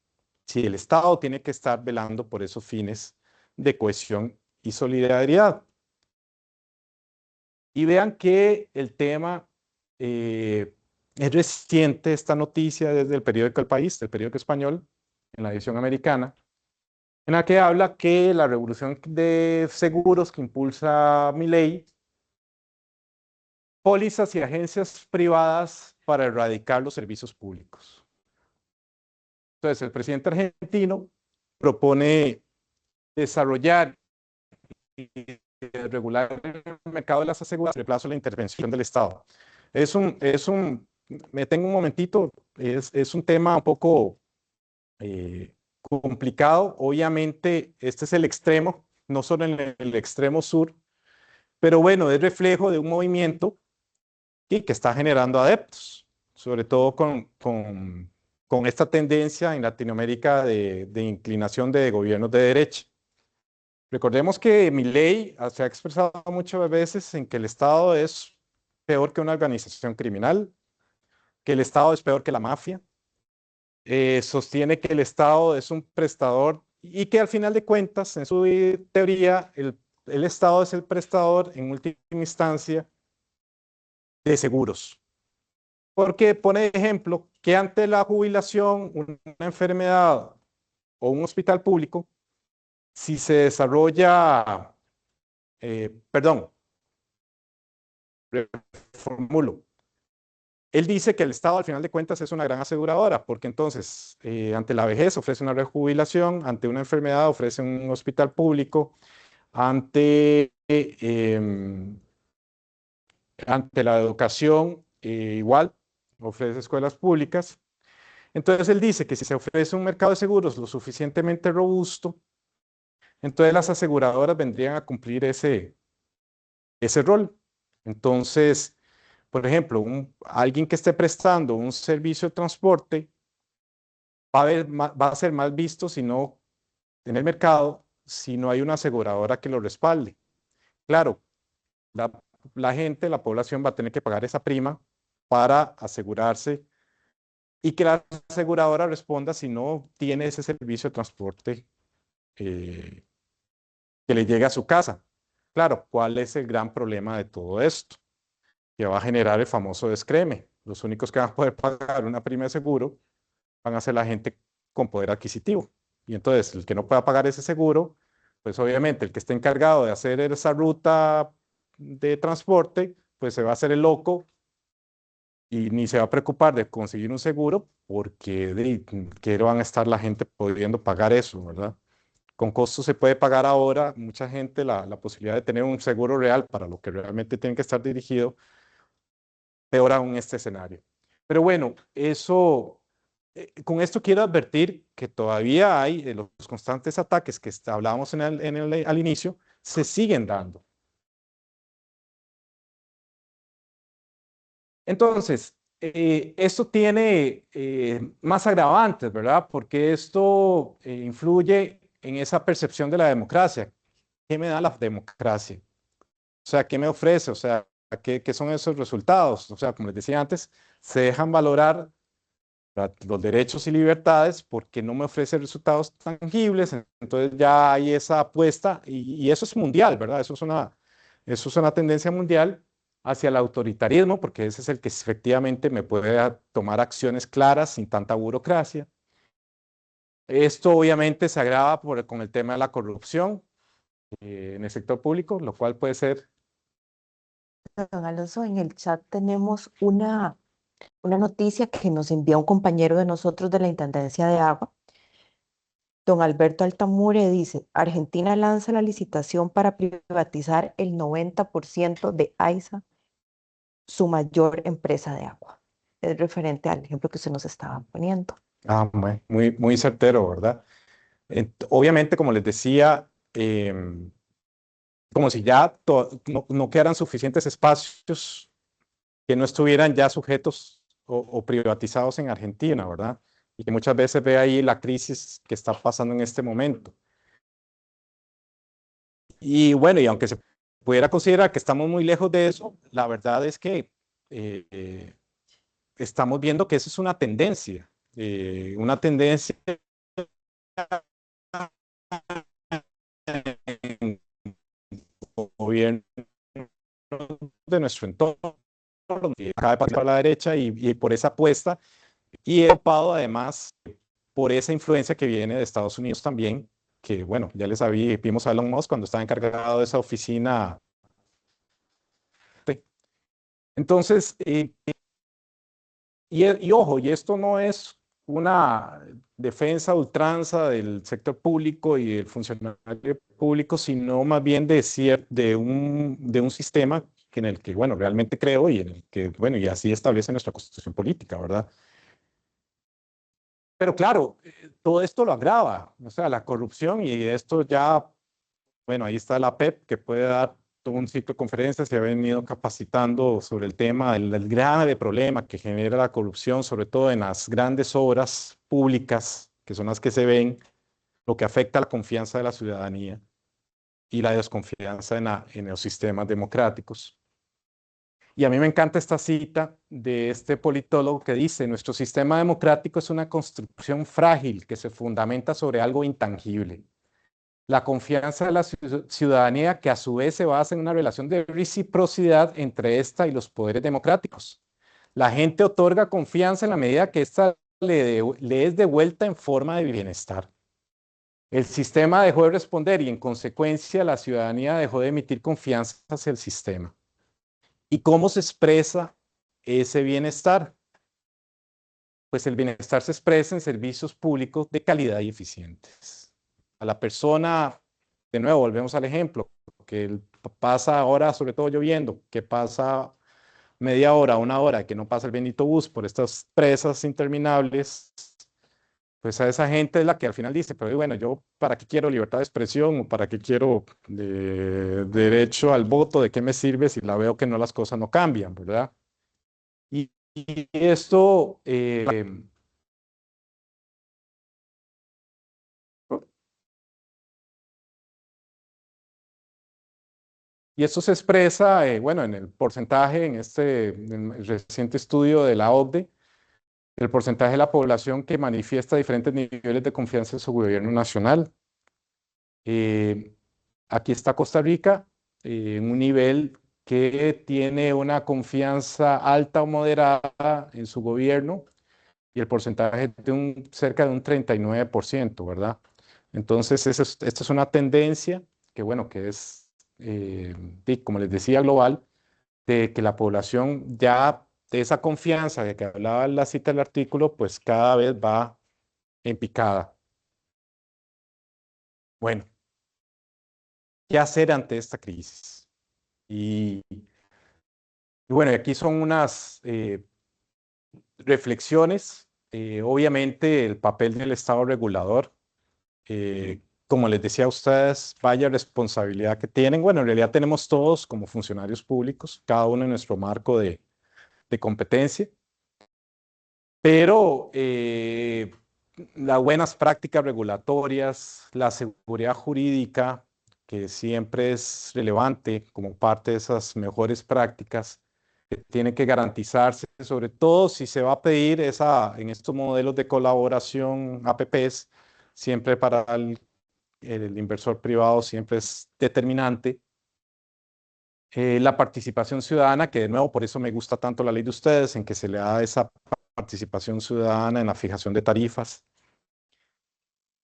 Si el Estado tiene que estar velando por esos fines de cohesión y solidaridad. Y vean que el tema es reciente, esta noticia desde el periódico El País, del periódico español, en la edición americana, en la que habla que la revolución de seguros que impulsa Milei, pólizas y agencias privadas para erradicar los servicios públicos. Entonces, el presidente argentino propone desarrollar y regular el mercado de las aseguradoras, reemplazo la intervención del Estado. Me tengo un momentito, es un tema un poco complicado. Obviamente, este es el extremo, no solo en el extremo sur, pero bueno, es reflejo de un movimiento que está generando adeptos, sobre todo con esta tendencia en Latinoamérica de inclinación de gobiernos de derecha. Recordemos que Milei se ha expresado muchas veces en que el Estado es peor que una organización criminal, que el Estado es peor que la mafia, sostiene que el Estado es un prestador y que al final de cuentas, en su teoría, el Estado es el prestador en última instancia de seguros. Porque pone de ejemplo que ante la jubilación, una enfermedad o un hospital público, si se desarrolla, perdón, reformulo. Él dice que el Estado al final de cuentas es una gran aseguradora, porque entonces ante la vejez ofrece una rejubilación, ante una enfermedad ofrece un hospital público, ante la educación igual ofrece escuelas públicas. Entonces él dice que si se ofrece un mercado de seguros lo suficientemente robusto, entonces las aseguradoras vendrían a cumplir ese rol. Entonces, por ejemplo, alguien que esté prestando un servicio de transporte va a ser más visto en el mercado si no hay una aseguradora que lo respalde. Claro, la gente, la población va a tener que pagar esa prima para asegurarse y que la aseguradora responda si no tiene ese servicio de transporte que le llegue a su casa. Claro, ¿cuál es el gran problema de todo esto? Que va a generar el famoso descreme. Los únicos que van a poder pagar una prima de seguro van a ser la gente con poder adquisitivo. Y entonces, el que no pueda pagar ese seguro, pues obviamente el que esté encargado de hacer esa ruta de transporte, pues se va a hacer el loco y ni se va a preocupar de conseguir un seguro porque que van a estar la gente pudiendo pagar eso, ¿verdad? con costo se puede pagar ahora, mucha gente la posibilidad de tener un seguro real para lo que realmente tiene que estar dirigido, peor aún este escenario. Pero bueno, con esto quiero advertir que todavía hay los constantes ataques que hablábamos al inicio, se siguen dando. Entonces, esto tiene más agravantes, ¿verdad? Porque esto influye en esa percepción de la democracia. ¿Qué me da la democracia? O sea, ¿qué me ofrece? O sea, ¿qué son esos resultados? O sea, como les decía antes, se dejan valorar los derechos y libertades porque no me ofrece resultados tangibles. Entonces ya hay esa apuesta y eso es mundial, ¿verdad? Eso es una tendencia mundial hacia el autoritarismo, porque ese es el que efectivamente me puede tomar acciones claras sin tanta burocracia. Esto obviamente se agrava con el tema de la corrupción en el sector público, lo cual puede ser. Don Alonso, en el chat tenemos una noticia que nos envía un compañero de nosotros de la Intendencia de Agua. Don Alberto Altamure dice, Argentina lanza la licitación para privatizar el 90% de AISA, su mayor empresa de agua. Es referente al ejemplo que usted nos estaba poniendo. Muy, muy certero, ¿verdad? Obviamente, como les decía, como si ya no quedaran suficientes espacios que no estuvieran ya sujetos o privatizados en Argentina, ¿verdad? Y que muchas veces ve ahí la crisis que está pasando en este momento. Y bueno, y aunque se pudiera considerar que estamos muy lejos de eso, la verdad es que estamos viendo que eso es una tendencia en gobierno de nuestro entorno, cada vez para la derecha y por esa apuesta, y he optado además por esa influencia que viene de Estados Unidos también, que bueno, ya vimos a Elon Musk cuando estaba encargado de esa oficina. Entonces, y ojo, y esto no es una defensa a ultranza del sector público y del funcionario público, sino más bien de un sistema en el que, bueno, realmente creo y en el que, bueno, y así establece nuestra constitución política, ¿verdad? Pero claro, todo esto lo agrava, o sea, la corrupción y esto ya, bueno, ahí está la PEP que puede dar todo un ciclo de conferencias, se ha venido capacitando sobre el tema del grave problema que genera la corrupción, sobre todo en las grandes obras públicas, que son las que se ven, lo que afecta a la confianza de la ciudadanía y la desconfianza en los sistemas democráticos. Y a mí me encanta esta cita de este politólogo que dice, nuestro sistema democrático es una construcción frágil que se fundamenta sobre algo intangible. La confianza de la ciudadanía que a su vez se basa en una relación de reciprocidad entre esta y los poderes democráticos. La gente otorga confianza en la medida que ésta le es devuelta en forma de bienestar. El sistema dejó de responder y en consecuencia la ciudadanía dejó de emitir confianza hacia el sistema. ¿Y cómo se expresa ese bienestar? Pues el bienestar se expresa en servicios públicos de calidad y eficientes. A la persona, de nuevo, volvemos al ejemplo, que pasa ahora, sobre todo lloviendo, que pasa media hora, una hora, que no pasa el bendito bus por estas presas interminables, pues a esa gente es la que al final dice, pero bueno, yo para qué quiero libertad de expresión o para qué quiero derecho al voto, ¿de qué me sirve si la veo que no las cosas no cambian, ¿verdad? Y esto y esto se expresa, bueno, en el porcentaje, en el reciente estudio de la OCDE, el porcentaje de la población que manifiesta diferentes niveles de confianza en su gobierno nacional. Aquí está Costa Rica, en un nivel que tiene una confianza alta o moderada en su gobierno, y el porcentaje de cerca de un 39%, ¿verdad? Entonces, esta es una tendencia que, bueno, que es, como les decía, global, de que la población ya de esa confianza de que hablaba la cita del artículo, pues cada vez va en picada. Bueno, ¿qué hacer ante esta crisis? Y bueno, aquí son unas reflexiones. Obviamente el papel del Estado regulador, como les decía a ustedes, vaya responsabilidad que tienen. Bueno, en realidad tenemos todos como funcionarios públicos, cada uno en nuestro marco de competencia, pero las buenas prácticas regulatorias, la seguridad jurídica, que siempre es relevante como parte de esas mejores prácticas, que tiene que garantizarse, sobre todo si se va a pedir en estos modelos de colaboración, APPs, siempre para el inversor privado siempre es determinante. La participación ciudadana, que de nuevo por eso me gusta tanto la ley de ustedes, en que se le da esa participación ciudadana en la fijación de tarifas.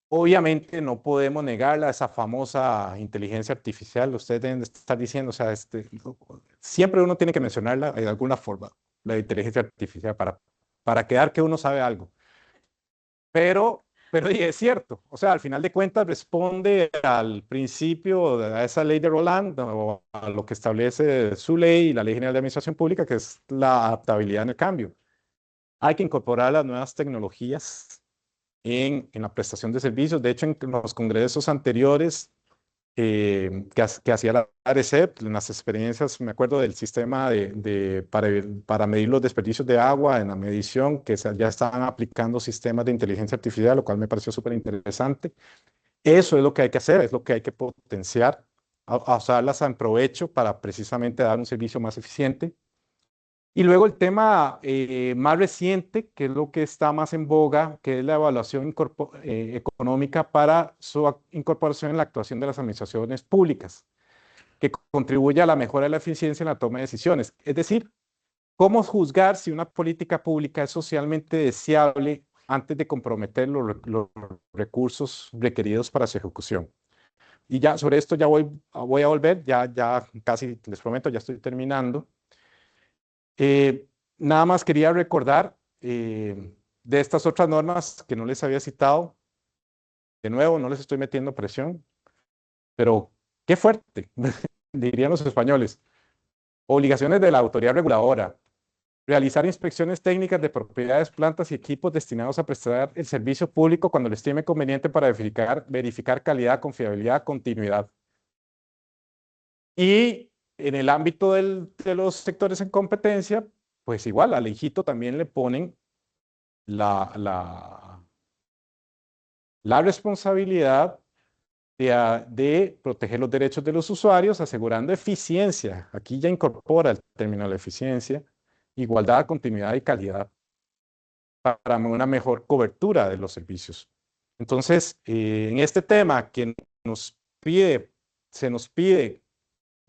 Obviamente no podemos negarla, esa famosa inteligencia artificial, ustedes deben de estar diciendo, o sea, siempre uno tiene que mencionarla de alguna forma, la inteligencia artificial, para quedar que uno sabe algo. Pero es cierto, o sea, al final de cuentas responde al principio de esa ley de Roland, o a lo que establece su ley y la Ley General de Administración Pública, que es la adaptabilidad en el cambio. Hay que incorporar las nuevas tecnologías en la prestación de servicios. De hecho, en los congresos anteriores que hacía la ARECEP, en las experiencias, me acuerdo del sistema para medir los desperdicios de agua, en la medición, que ya estaban aplicando sistemas de inteligencia artificial, lo cual me pareció súper interesante. Eso es lo que hay que hacer, es lo que hay que potenciar, a usarlas en provecho para precisamente dar un servicio más eficiente. Y luego el tema más reciente, que es lo que está más en boga, que es la evaluación económica para su incorporación en la actuación de las administraciones públicas, que contribuye a la mejora de la eficiencia en la toma de decisiones. Es decir, cómo juzgar si una política pública es socialmente deseable antes de comprometer los recursos requeridos para su ejecución. Y ya sobre esto ya voy a volver, ya casi les prometo, ya estoy terminando. Nada más quería recordar de estas otras normas que no les había citado. De nuevo, no les estoy metiendo presión, pero qué fuerte, dirían los españoles. Obligaciones de la autoridad reguladora. Realizar inspecciones técnicas de propiedades, plantas y equipos destinados a prestar el servicio público cuando lo estime conveniente para verificar calidad, confiabilidad, continuidad. Y en el ámbito de los sectores en competencia, pues igual, al hijito también le ponen la responsabilidad de proteger los derechos de los usuarios, asegurando eficiencia. Aquí ya incorpora el término de la eficiencia, igualdad, continuidad y calidad para una mejor cobertura de los servicios. Entonces, en este tema que se nos pide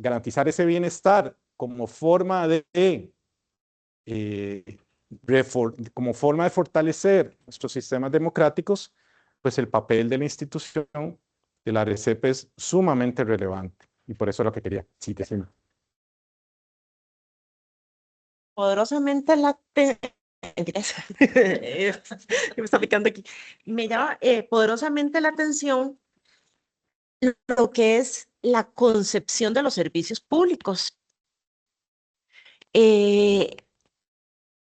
garantizar ese bienestar como forma como forma de fortalecer nuestros sistemas democráticos, pues el papel de la institución de la ARECEP es sumamente relevante. Y por eso es lo que quería. Sí, decime. Poderosamente la me está picando aquí. Me llama poderosamente la atención lo que es la concepción de los servicios públicos.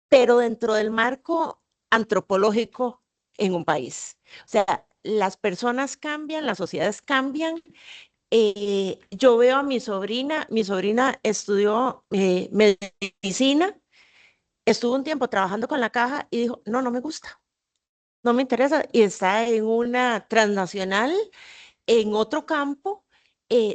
Pero dentro del marco antropológico en un país. O sea, las personas cambian, las sociedades cambian. Yo veo a mi sobrina estudió medicina, estuvo un tiempo trabajando con la caja y dijo, no me gusta, no me interesa, y está en una transnacional, en otro campo,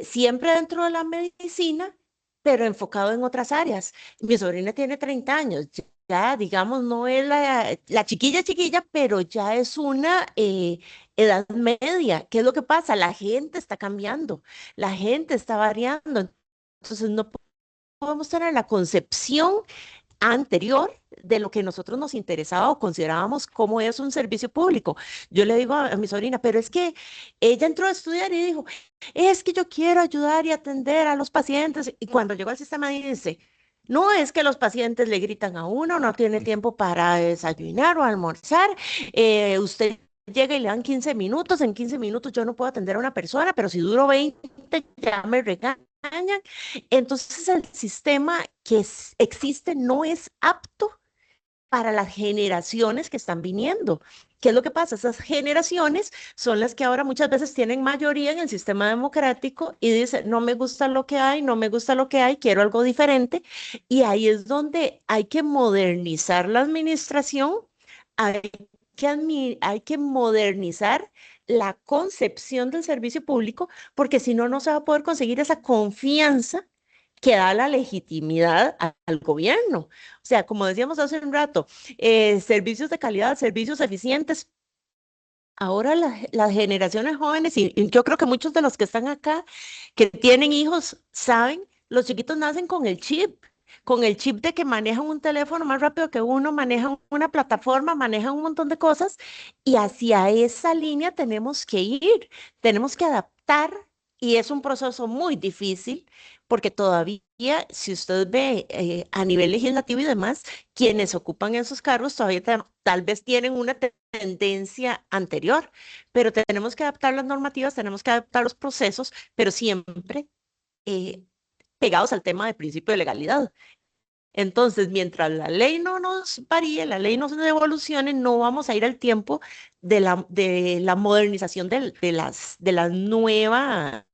siempre dentro de la medicina, pero enfocado en otras áreas. Mi sobrina tiene 30 años, ya digamos, no es la chiquilla, pero ya es una edad media. ¿Qué es lo que pasa? La gente está cambiando, la gente está variando. Entonces no podemos tener la concepción anterior de lo que nosotros nos interesaba o considerábamos como es un servicio público. Yo le digo a mi sobrina, pero es que ella entró a estudiar y dijo, es que yo quiero ayudar y atender a los pacientes. Y cuando llegó al sistema dice, no es que los pacientes le gritan a uno, no tiene tiempo para desayunar o almorzar, usted llega y le dan 15 minutos, en 15 minutos yo no puedo atender a una persona, pero si duro 20 ya me regañan. Entonces el sistema que existe no es apto para las generaciones que están viniendo. ¿Qué es lo que pasa? Esas generaciones son las que ahora muchas veces tienen mayoría en el sistema democrático y dicen, no me gusta lo que hay, no me gusta lo que hay, quiero algo diferente. Y ahí es donde hay que modernizar la administración, hay hay que modernizar la concepción del servicio público, porque si no, no se va a poder conseguir esa confianza que da la legitimidad al gobierno. O sea, como decíamos hace un rato, servicios de calidad, servicios eficientes. Ahora las generaciones jóvenes, y yo creo que muchos de los que están acá, que tienen hijos, saben, los chiquitos nacen con el chip de que manejan un teléfono más rápido que uno, manejan una plataforma, manejan un montón de cosas, y hacia esa línea tenemos que ir, tenemos que adaptar, y es un proceso muy difícil, porque todavía, si usted ve a nivel legislativo y demás, quienes ocupan esos cargos todavía tal vez tienen una tendencia anterior, pero tenemos que adaptar las normativas, tenemos que adaptar los procesos, pero siempre eh, pegados al tema del principio de legalidad. Entonces, mientras la ley no nos varíe, la ley no se evolucione, no vamos a ir al tiempo de la modernización de las nuevas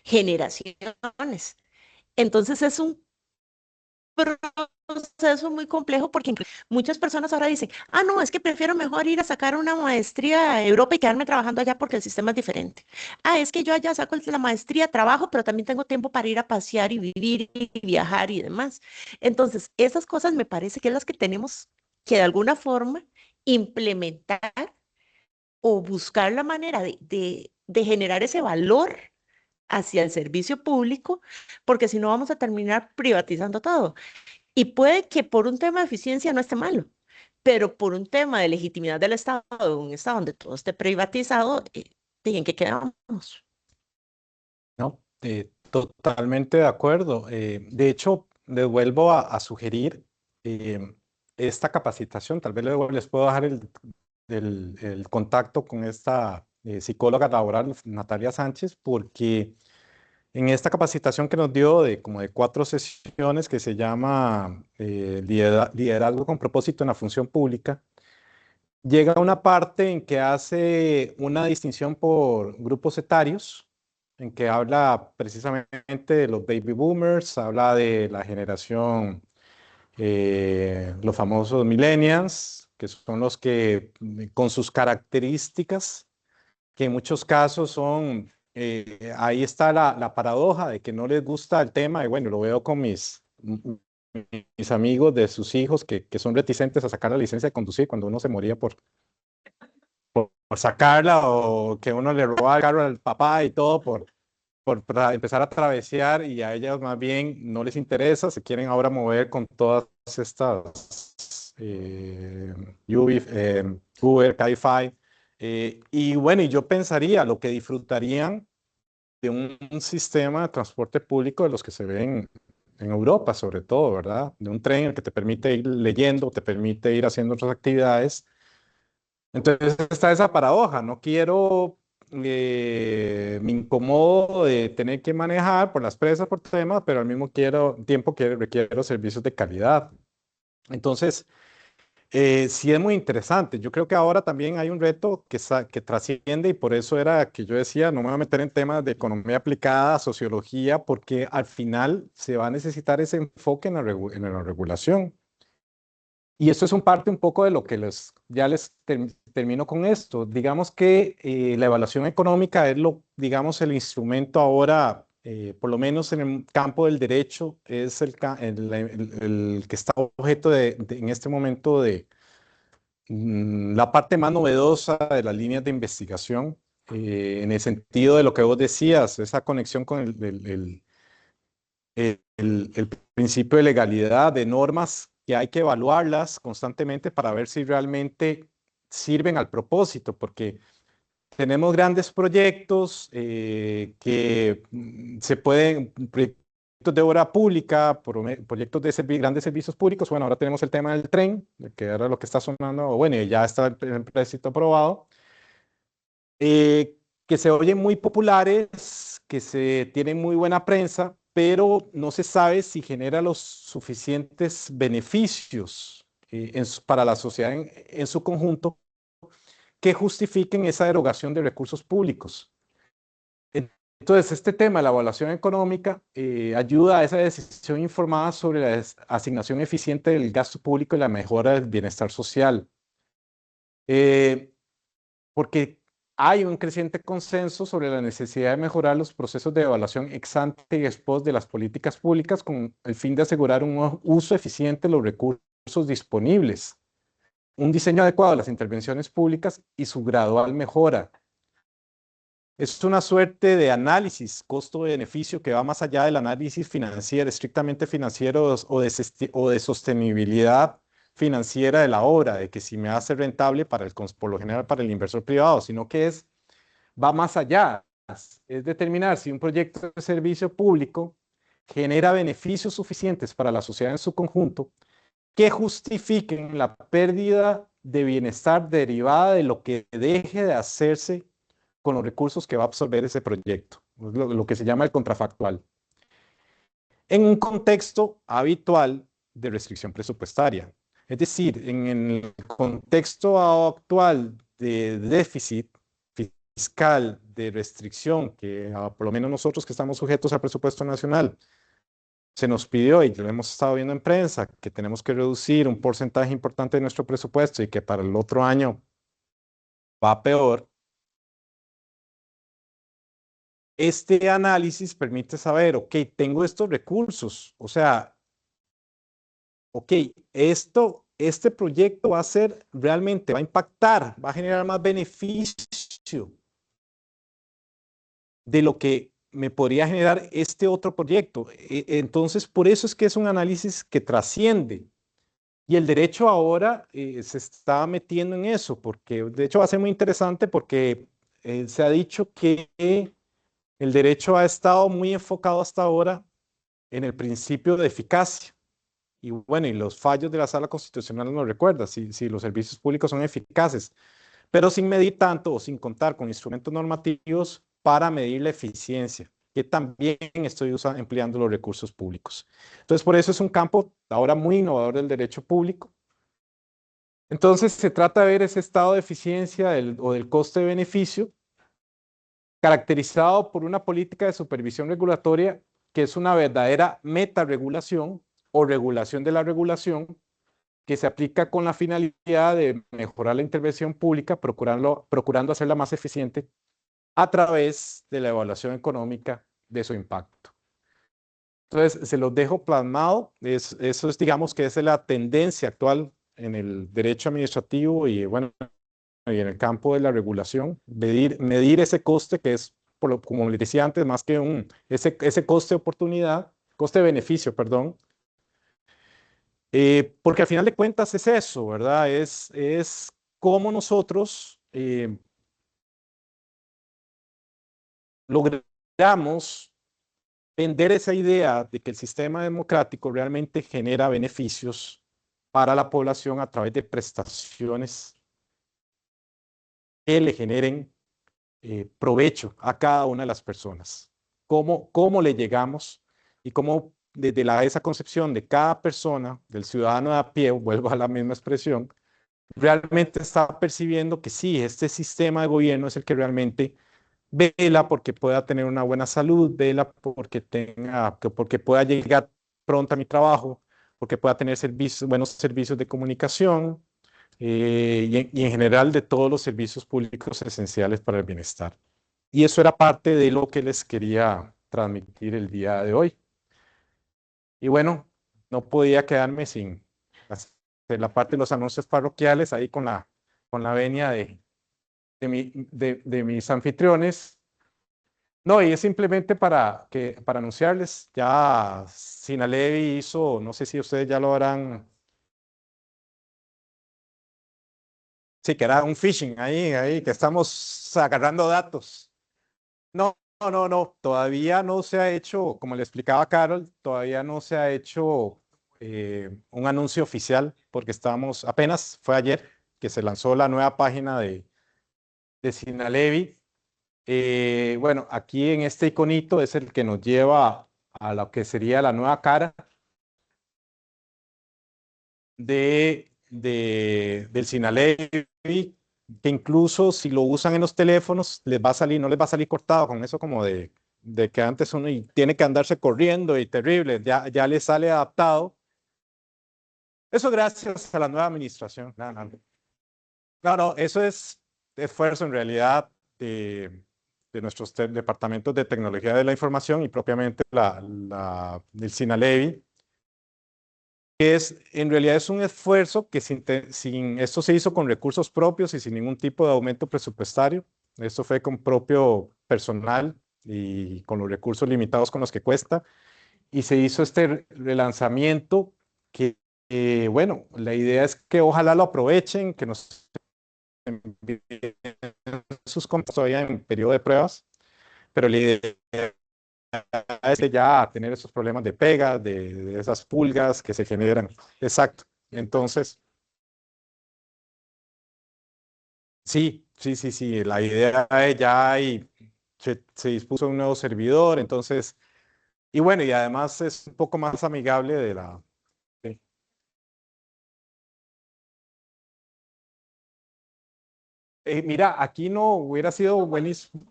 generaciones. Entonces, es un proceso muy complejo porque muchas personas ahora dicen, ah, no, es que prefiero mejor ir a sacar una maestría a Europa y quedarme trabajando allá porque el sistema es diferente. Ah, es que yo allá saco la maestría, trabajo, pero también tengo tiempo para ir a pasear y vivir y viajar y demás. Entonces, esas cosas me parece que es las que tenemos que de alguna forma implementar o buscar la manera de generar ese valor hacia el servicio público, porque si no vamos a terminar privatizando todo. Y puede que por un tema de eficiencia no esté malo, pero por un tema de legitimidad del Estado, un Estado donde todo esté privatizado, ¿en qué quedamos? No, totalmente de acuerdo. De hecho, les vuelvo a sugerir esta capacitación. Tal vez les puedo dejar el contacto con esta psicóloga laboral, Natalia Sánchez, porque en esta capacitación que nos dio de como de 4 sesiones que se llama Liderazgo con propósito en la función pública, llega una parte en que hace una distinción por grupos etarios, en que habla precisamente de los baby boomers, habla de la generación, los famosos millennials, que son los que con sus características, que en muchos casos son, ahí está la paradoja de que no les gusta el tema, y bueno, lo veo con mis amigos de sus hijos que son reticentes a sacar la licencia de conducir cuando uno se moría por sacarla, o que uno le roba el carro al papá y todo para empezar a travesear, y a ellos más bien no les interesa, se quieren ahora mover con todas estas Uber, Cabify, y bueno, y yo pensaría lo que disfrutarían de un sistema de transporte público de los que se ven en Europa, sobre todo, ¿verdad? De un tren en el que te permite ir leyendo, te permite ir haciendo otras actividades. Entonces está esa paradoja, no quiero, me incomodo de tener que manejar por las presas, por temas, pero al mismo tiempo que requiero servicios de calidad. Entonces, sí es muy interesante. Yo creo que ahora también hay un reto que trasciende, y por eso era que yo decía, no me voy a meter en temas de economía aplicada, sociología, porque al final se va a necesitar ese enfoque en en la regulación. Y esto es un parte un poco de lo que ya les termino con esto. Digamos que la evaluación económica es digamos, el instrumento ahora, por lo menos en el campo del derecho, es el que está objeto en este momento de la parte más novedosa de las líneas de investigación, en el sentido de lo que vos decías, esa conexión con el principio de legalidad, de normas que hay que evaluarlas constantemente para ver si realmente sirven al propósito, porque tenemos grandes proyectos que se pueden, proyectos de obra pública, proyectos de grandes servicios públicos. Bueno, ahora tenemos el tema del tren, que era lo que está sonando, o bueno, ya está el plebiscito aprobado, que se oyen muy populares, que se tienen muy buena prensa, pero no se sabe si genera los suficientes beneficios para la sociedad en su conjunto que justifiquen esa erogación de recursos públicos. Entonces, este tema, la evaluación económica, ayuda a esa decisión informada sobre la asignación eficiente del gasto público y la mejora del bienestar social. Porque hay un creciente consenso sobre la necesidad de mejorar los procesos de evaluación ex ante y ex post de las políticas públicas con el fin de asegurar un uso eficiente de los recursos disponibles, un diseño adecuado de las intervenciones públicas y su gradual mejora. Es una suerte de análisis costo-beneficio que va más allá del análisis financiero, estrictamente financiero o de sostenibilidad financiera de la obra, de que si me hace rentable por lo general para el inversor privado, sino que va más allá. Es determinar si un proyecto de servicio público genera beneficios suficientes para la sociedad en su conjunto que justifiquen la pérdida de bienestar derivada de lo que deje de hacerse con los recursos que va a absorber ese proyecto, lo que se llama el contrafactual, en un contexto habitual de restricción presupuestaria. Es decir, en el contexto actual de déficit fiscal, de restricción, que por lo menos nosotros que estamos sujetos al presupuesto nacional, se nos pidió, y lo hemos estado viendo en prensa, que tenemos que reducir un porcentaje importante de nuestro presupuesto y que para el otro año va peor. Este análisis permite saber, ok, tengo estos recursos, o sea, ok, este proyecto va a ser realmente, va a impactar, va a generar más beneficio de lo que me podría generar este otro proyecto. Entonces, por eso es que es un análisis que trasciende. Y el derecho ahora se está metiendo en eso, porque de hecho va a ser muy interesante porque se ha dicho que el derecho ha estado muy enfocado hasta ahora en el principio de eficacia. Y bueno, y los fallos de la Sala Constitucional nos recuerdan si los servicios públicos son eficaces, pero sin medir tanto o sin contar con instrumentos normativos para medir la eficiencia, que también estoy empleando los recursos públicos. Entonces, por eso es un campo ahora muy innovador del derecho público. Entonces, se trata de ver ese estado de eficiencia o del coste-beneficio caracterizado por una política de supervisión regulatoria que es una verdadera metaregulación o regulación de la regulación que se aplica con la finalidad de mejorar la intervención pública, procurando hacerla más eficiente a través de la evaluación económica de su impacto. Entonces, se los dejo plasmado. Eso es, digamos, que es la tendencia actual en el derecho administrativo y, bueno, y en el campo de la regulación, medir ese coste que es, como les decía antes, más que ese coste de oportunidad, coste de beneficio, perdón, porque al final de cuentas es eso, ¿verdad? Es cómo nosotros logramos vender esa idea de que el sistema democrático realmente genera beneficios para la población a través de prestaciones que le generen provecho a cada una de las personas. ¿Cómo le llegamos y cómo desde esa concepción de cada persona, del ciudadano de a pie, vuelvo a la misma expresión, realmente está percibiendo que sí, este sistema de gobierno es el que realmente vela porque pueda tener una buena salud, vela porque pueda llegar pronto a mi trabajo, porque pueda tener buenos servicios de comunicación, y en general de todos los servicios públicos esenciales para el bienestar. Y eso era parte de lo que les quería transmitir el día de hoy. Y bueno, no podía quedarme sin hacer la parte de los anuncios parroquiales ahí con la venia de mis anfitriones. No, y es simplemente para anunciarles, ya Sinalevi hizo, no sé si ustedes ya lo habrán. Sí, que era un phishing ahí, que estamos agarrando datos. No, no, todavía no se ha hecho, como le explicaba Carol, todavía no se ha hecho un anuncio oficial, porque apenas fue ayer que se lanzó la nueva página de Sinalevi. Bueno, aquí en este iconito es el que nos lleva a lo que sería la nueva cara del Sinalevi, que incluso si lo usan en los teléfonos, les va a salir, no les va a salir cortado con eso como de que antes uno y tiene que andarse corriendo y terrible, ya les sale adaptado. Eso gracias a la nueva administración. No, eso es esfuerzo en realidad de nuestros departamentos de tecnología de la información y propiamente del Sinalevi, que en realidad es un esfuerzo que esto se hizo con recursos propios y sin ningún tipo de aumento presupuestario. Esto fue con propio personal y con los recursos limitados con los que cuesta. Y se hizo este relanzamiento que, bueno, la idea es que ojalá lo aprovechen, que nos envíen sus compras todavía en periodo de pruebas, pero la idea es ya tener esos problemas de pega, de esas pulgas que se generan. Exacto. Entonces, sí. La idea es ya se dispuso un nuevo servidor, entonces, y bueno, y además es un poco más amigable de la... sí. Mira, aquí no hubiera sido buenísimo.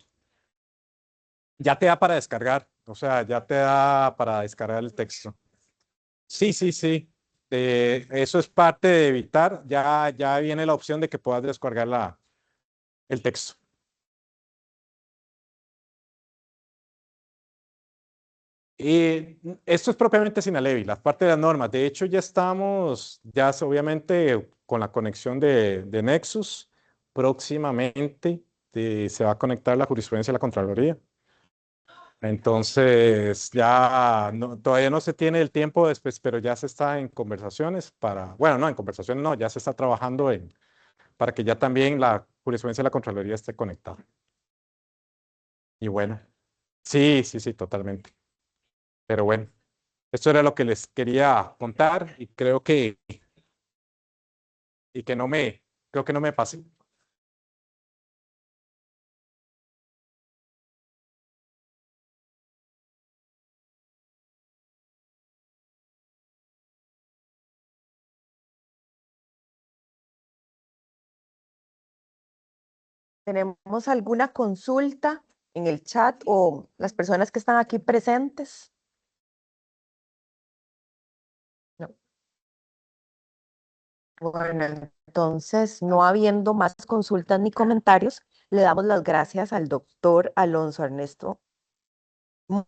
Ya te da para descargar, o sea, ya te da para descargar el texto. Sí. Eso es parte de evitar. Ya viene la opción de que puedas descargar el texto. Esto es propiamente Sinalevi, la parte de las normas. De hecho, obviamente con la conexión de Nexus, próximamente se va a conectar la jurisprudencia de la Contraloría. Entonces, todavía no se tiene el tiempo después, pero ya se está en conversaciones bueno, no, en conversaciones no, ya se está trabajando para que ya también la jurisprudencia de la Contraloría esté conectada. Y bueno, sí, totalmente. Pero bueno, esto era lo que les quería contar y creo que no me pasé. ¿Tenemos alguna consulta en el chat o las personas que están aquí presentes? No. Bueno, entonces, no habiendo más consultas ni comentarios, le damos las gracias al doctor Alonso Ernesto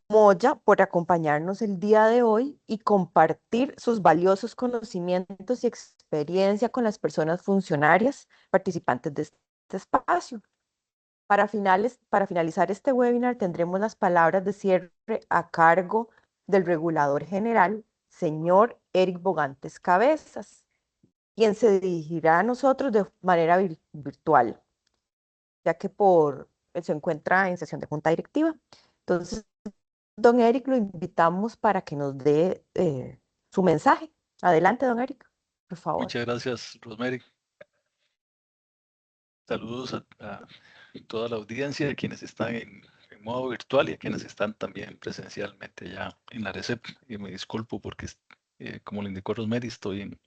Moya por acompañarnos el día de hoy y compartir sus valiosos conocimientos y experiencia con las personas funcionarias participantes de este espacio. Para finalizar este webinar, tendremos las palabras de cierre a cargo del regulador general, señor Eric Bogantes Cabezas, quien se dirigirá a nosotros de manera virtual, ya que se encuentra en sesión de junta directiva. Entonces, don Eric, lo invitamos para que nos dé su mensaje. Adelante, don Eric, por favor. Muchas gracias, Rosemary. Saludos a toda la audiencia, a quienes están en modo virtual y a quienes están también presencialmente ya en la RECEP. Y me disculpo porque, como le indicó Rosemary, estoy en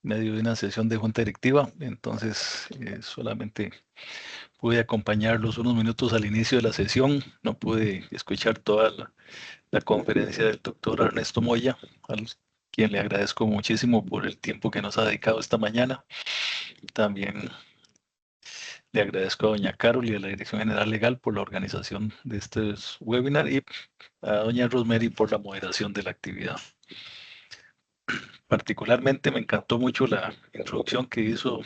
medio de una sesión de junta directiva, entonces solamente pude acompañarlos unos minutos al inicio de la sesión. No pude escuchar toda la conferencia del doctor Ernesto Moya, al quien le agradezco muchísimo por el tiempo que nos ha dedicado esta mañana. También le agradezco a doña Carol y a la Dirección General Legal por la organización de este webinar y a doña Rosemary por la moderación de la actividad. Particularmente me encantó mucho la introducción que hizo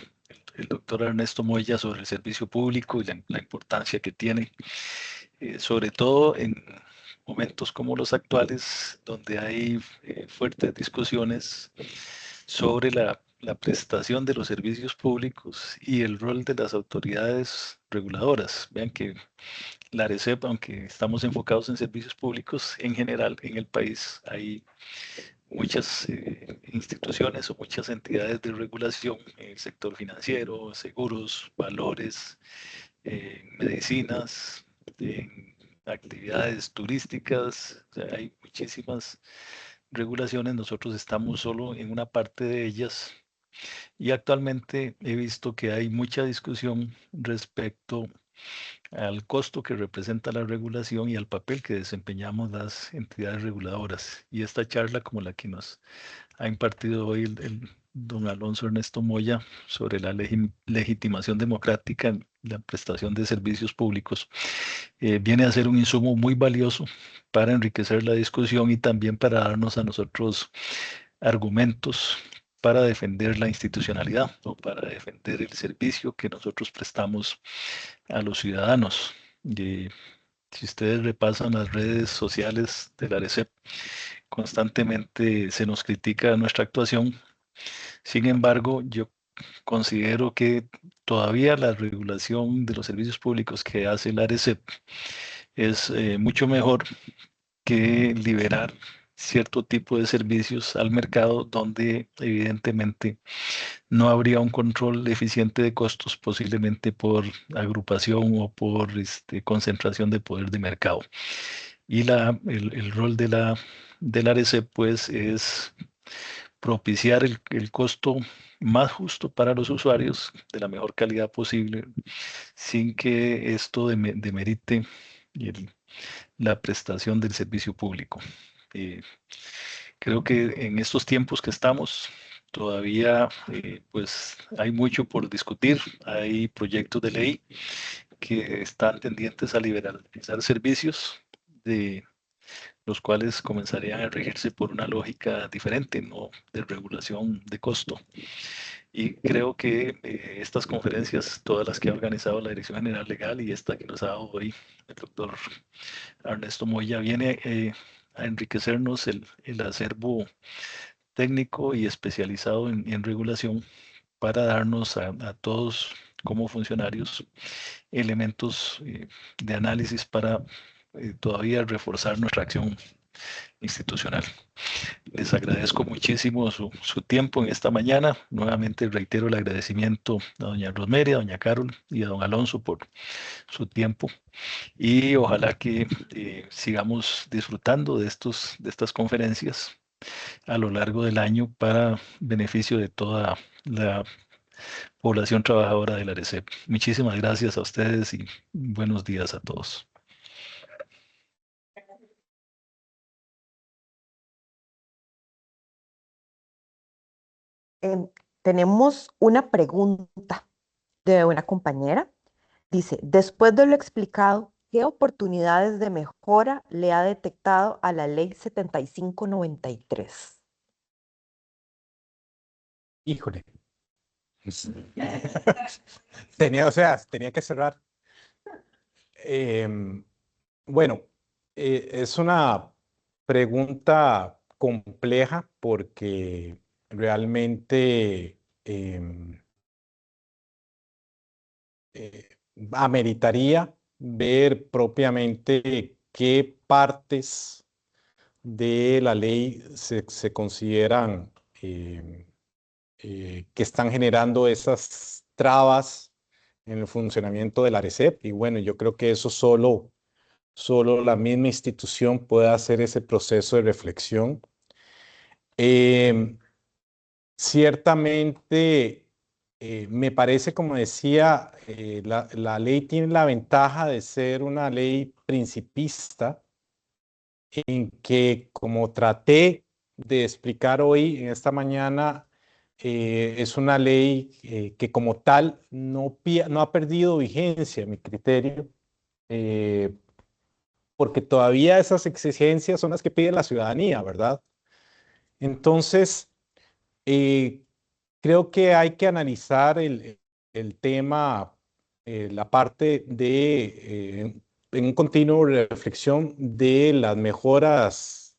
el doctor Ernesto Moya sobre el servicio público y la importancia que tiene, sobre todo en momentos como los actuales, donde hay fuertes discusiones sobre la prestación de los servicios públicos y el rol de las autoridades reguladoras. Vean que la ARECEP, aunque estamos enfocados en servicios públicos, en general en el país hay muchas instituciones o muchas entidades de regulación en el sector financiero, seguros, valores, en medicinas, en actividades turísticas. O sea, hay muchísimas regulaciones, nosotros estamos solo en una parte de ellas y actualmente he visto que hay mucha discusión respecto al costo que representa la regulación y al papel que desempeñamos las entidades reguladoras. Y esta charla, como la que nos ha impartido hoy el don Alonso Ernesto Moya sobre la legitimación democrática en la prestación de servicios públicos, viene a ser un insumo muy valioso para enriquecer la discusión y también para darnos a nosotros argumentos para defender la institucionalidad o para defender el servicio que nosotros prestamos a los ciudadanos. Si ustedes repasan las redes sociales de la ARECEP, constantemente se nos critica nuestra actuación. Sin embargo, yo considero que todavía la regulación de los servicios públicos que hace la ARECEP es mucho mejor que liberar cierto tipo de servicios al mercado donde evidentemente no habría un control eficiente de costos, posiblemente por agrupación o por concentración de poder de mercado. Y el rol de la ARECEP pues es propiciar el costo más justo para los usuarios de la mejor calidad posible sin que esto demerite la prestación del servicio público. Creo que en estos tiempos que estamos todavía pues hay mucho por discutir, hay proyectos de ley que están tendientes a liberalizar servicios de los cuales comenzarían a regirse por una lógica diferente, no de regulación de costo. Y creo que estas conferencias, todas las que ha organizado la Dirección General Legal y esta que nos ha dado hoy el doctor Ernesto Moya, viene a enriquecernos el acervo técnico y especializado en regulación para darnos a todos como funcionarios elementos de análisis para todavía reforzar nuestra acción institucional. Les agradezco muchísimo su tiempo en esta mañana. Nuevamente reitero el agradecimiento a doña Rosemary, a doña Carol y a don Alonso por su tiempo y ojalá que sigamos disfrutando de estas conferencias a lo largo del año para beneficio de toda la población trabajadora de la ARECEP. Muchísimas gracias a ustedes y buenos días a todos. Tenemos una pregunta de una compañera. Dice, después de lo explicado, ¿qué oportunidades de mejora le ha detectado a la ley 7593? Híjole. Tenía que cerrar. Bueno, es una pregunta compleja porque realmente ameritaría ver propiamente qué partes de la ley se consideran que están generando esas trabas en el funcionamiento de la ARECEP. Y bueno, yo creo que eso solo la misma institución puede hacer ese proceso de reflexión. Ciertamente, me parece, como decía, la ley tiene la ventaja de ser una ley principista, en que, como traté de explicar hoy, en esta mañana, es una ley que como tal no ha perdido vigencia, a mi criterio, porque todavía esas exigencias son las que pide la ciudadanía, ¿verdad? Entonces, creo que hay que analizar el tema, la parte de, en un continuo reflexión de las mejoras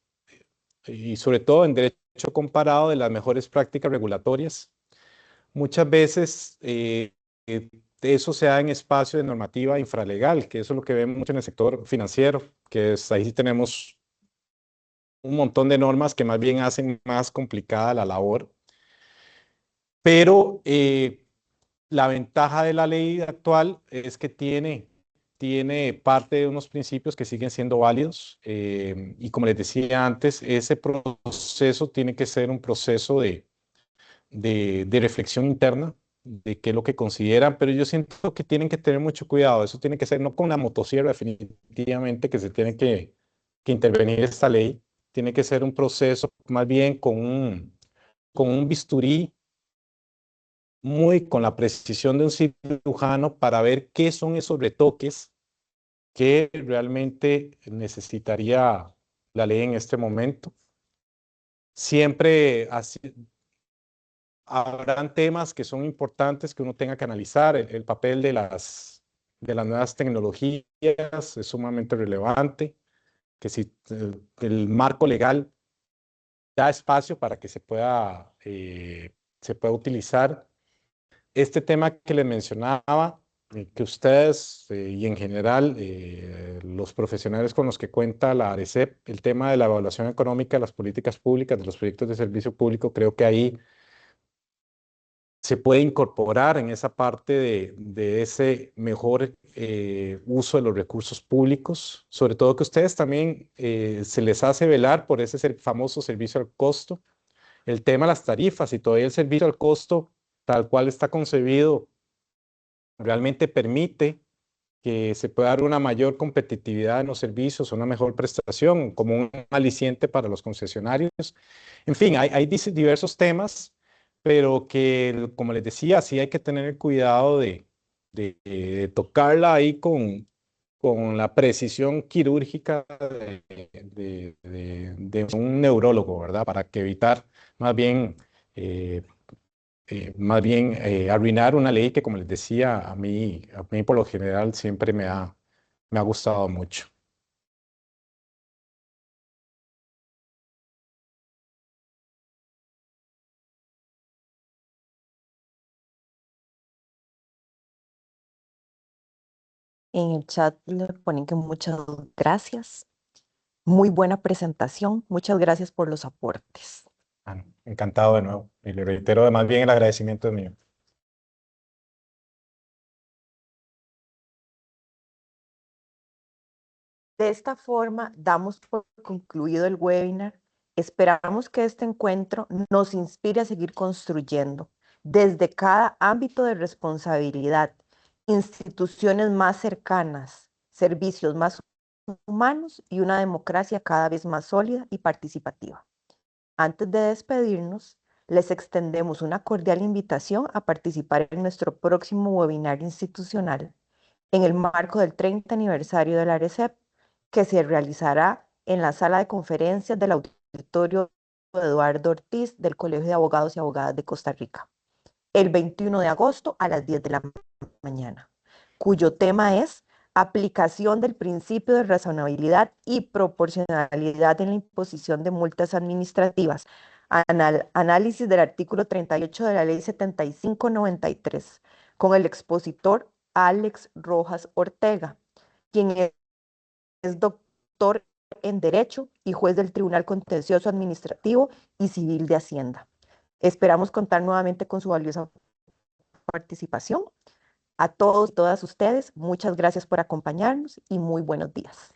y sobre todo en derecho comparado de las mejores prácticas regulatorias. Muchas veces eso se da en espacio de normativa infralegal, que eso es lo que vemos mucho en el sector financiero, que ahí sí tenemos un montón de normas que más bien hacen más complicada la labor. Pero la ventaja de la ley actual es que tiene parte de unos principios que siguen siendo válidos y como les decía antes, ese proceso tiene que ser un proceso de reflexión interna de qué es lo que consideran, pero yo siento que tienen que tener mucho cuidado. Eso tiene que ser no con la motosierra definitivamente que se tiene que intervenir esta ley. Tiene que ser un proceso más bien con un bisturí muy con la precisión de un cirujano para ver qué son esos retoques que realmente necesitaría la ley en este momento. Siempre habrán temas que son importantes que uno tenga que analizar. El papel de las nuevas tecnologías es sumamente relevante, que si el marco legal da espacio para que se pueda utilizar. Este tema que les mencionaba, que ustedes y en general los profesionales con los que cuenta la ARECEP, el tema de la evaluación económica de las políticas públicas, de los proyectos de servicio público, creo que ahí se puede incorporar en esa parte de ese mejor uso de los recursos públicos, sobre todo que ustedes también se les hace velar por ese famoso servicio al costo, el tema de las tarifas y todavía el servicio al costo tal cual está concebido realmente permite que se pueda dar una mayor competitividad en los servicios, una mejor prestación, como un aliciente para los concesionarios. En fin, hay diversos temas, pero que, como les decía, sí hay que tener el cuidado de tocarla ahí con la precisión quirúrgica de un neurólogo, ¿verdad? Para que evitar más bien arruinar una ley que, como les decía, a mí por lo general siempre me ha gustado mucho. En el chat le ponen que muchas gracias. Muy buena presentación. Muchas gracias por los aportes. Encantado de nuevo. Y le reitero más bien el agradecimiento es mío. De esta forma, damos por concluido el webinar. Esperamos que este encuentro nos inspire a seguir construyendo desde cada ámbito de responsabilidad, instituciones más cercanas, servicios más humanos y una democracia cada vez más sólida y participativa. Antes de despedirnos, les extendemos una cordial invitación a participar en nuestro próximo webinar institucional en el marco del 30 aniversario de la ARECEP, que se realizará en la sala de conferencias del Auditorio Eduardo Ortiz del Colegio de Abogados y Abogadas de Costa Rica, el 21 de agosto a las 10 de la mañana, cuyo tema es aplicación del principio de razonabilidad y proporcionalidad en la imposición de multas administrativas, análisis del artículo 38 de la Ley 7593, con el expositor Alex Rojas Ortega, quien es doctor en Derecho y juez del Tribunal Contencioso Administrativo y Civil de Hacienda. Esperamos contar nuevamente con su valiosa participación. A todos y todas ustedes, muchas gracias por acompañarnos y muy buenos días.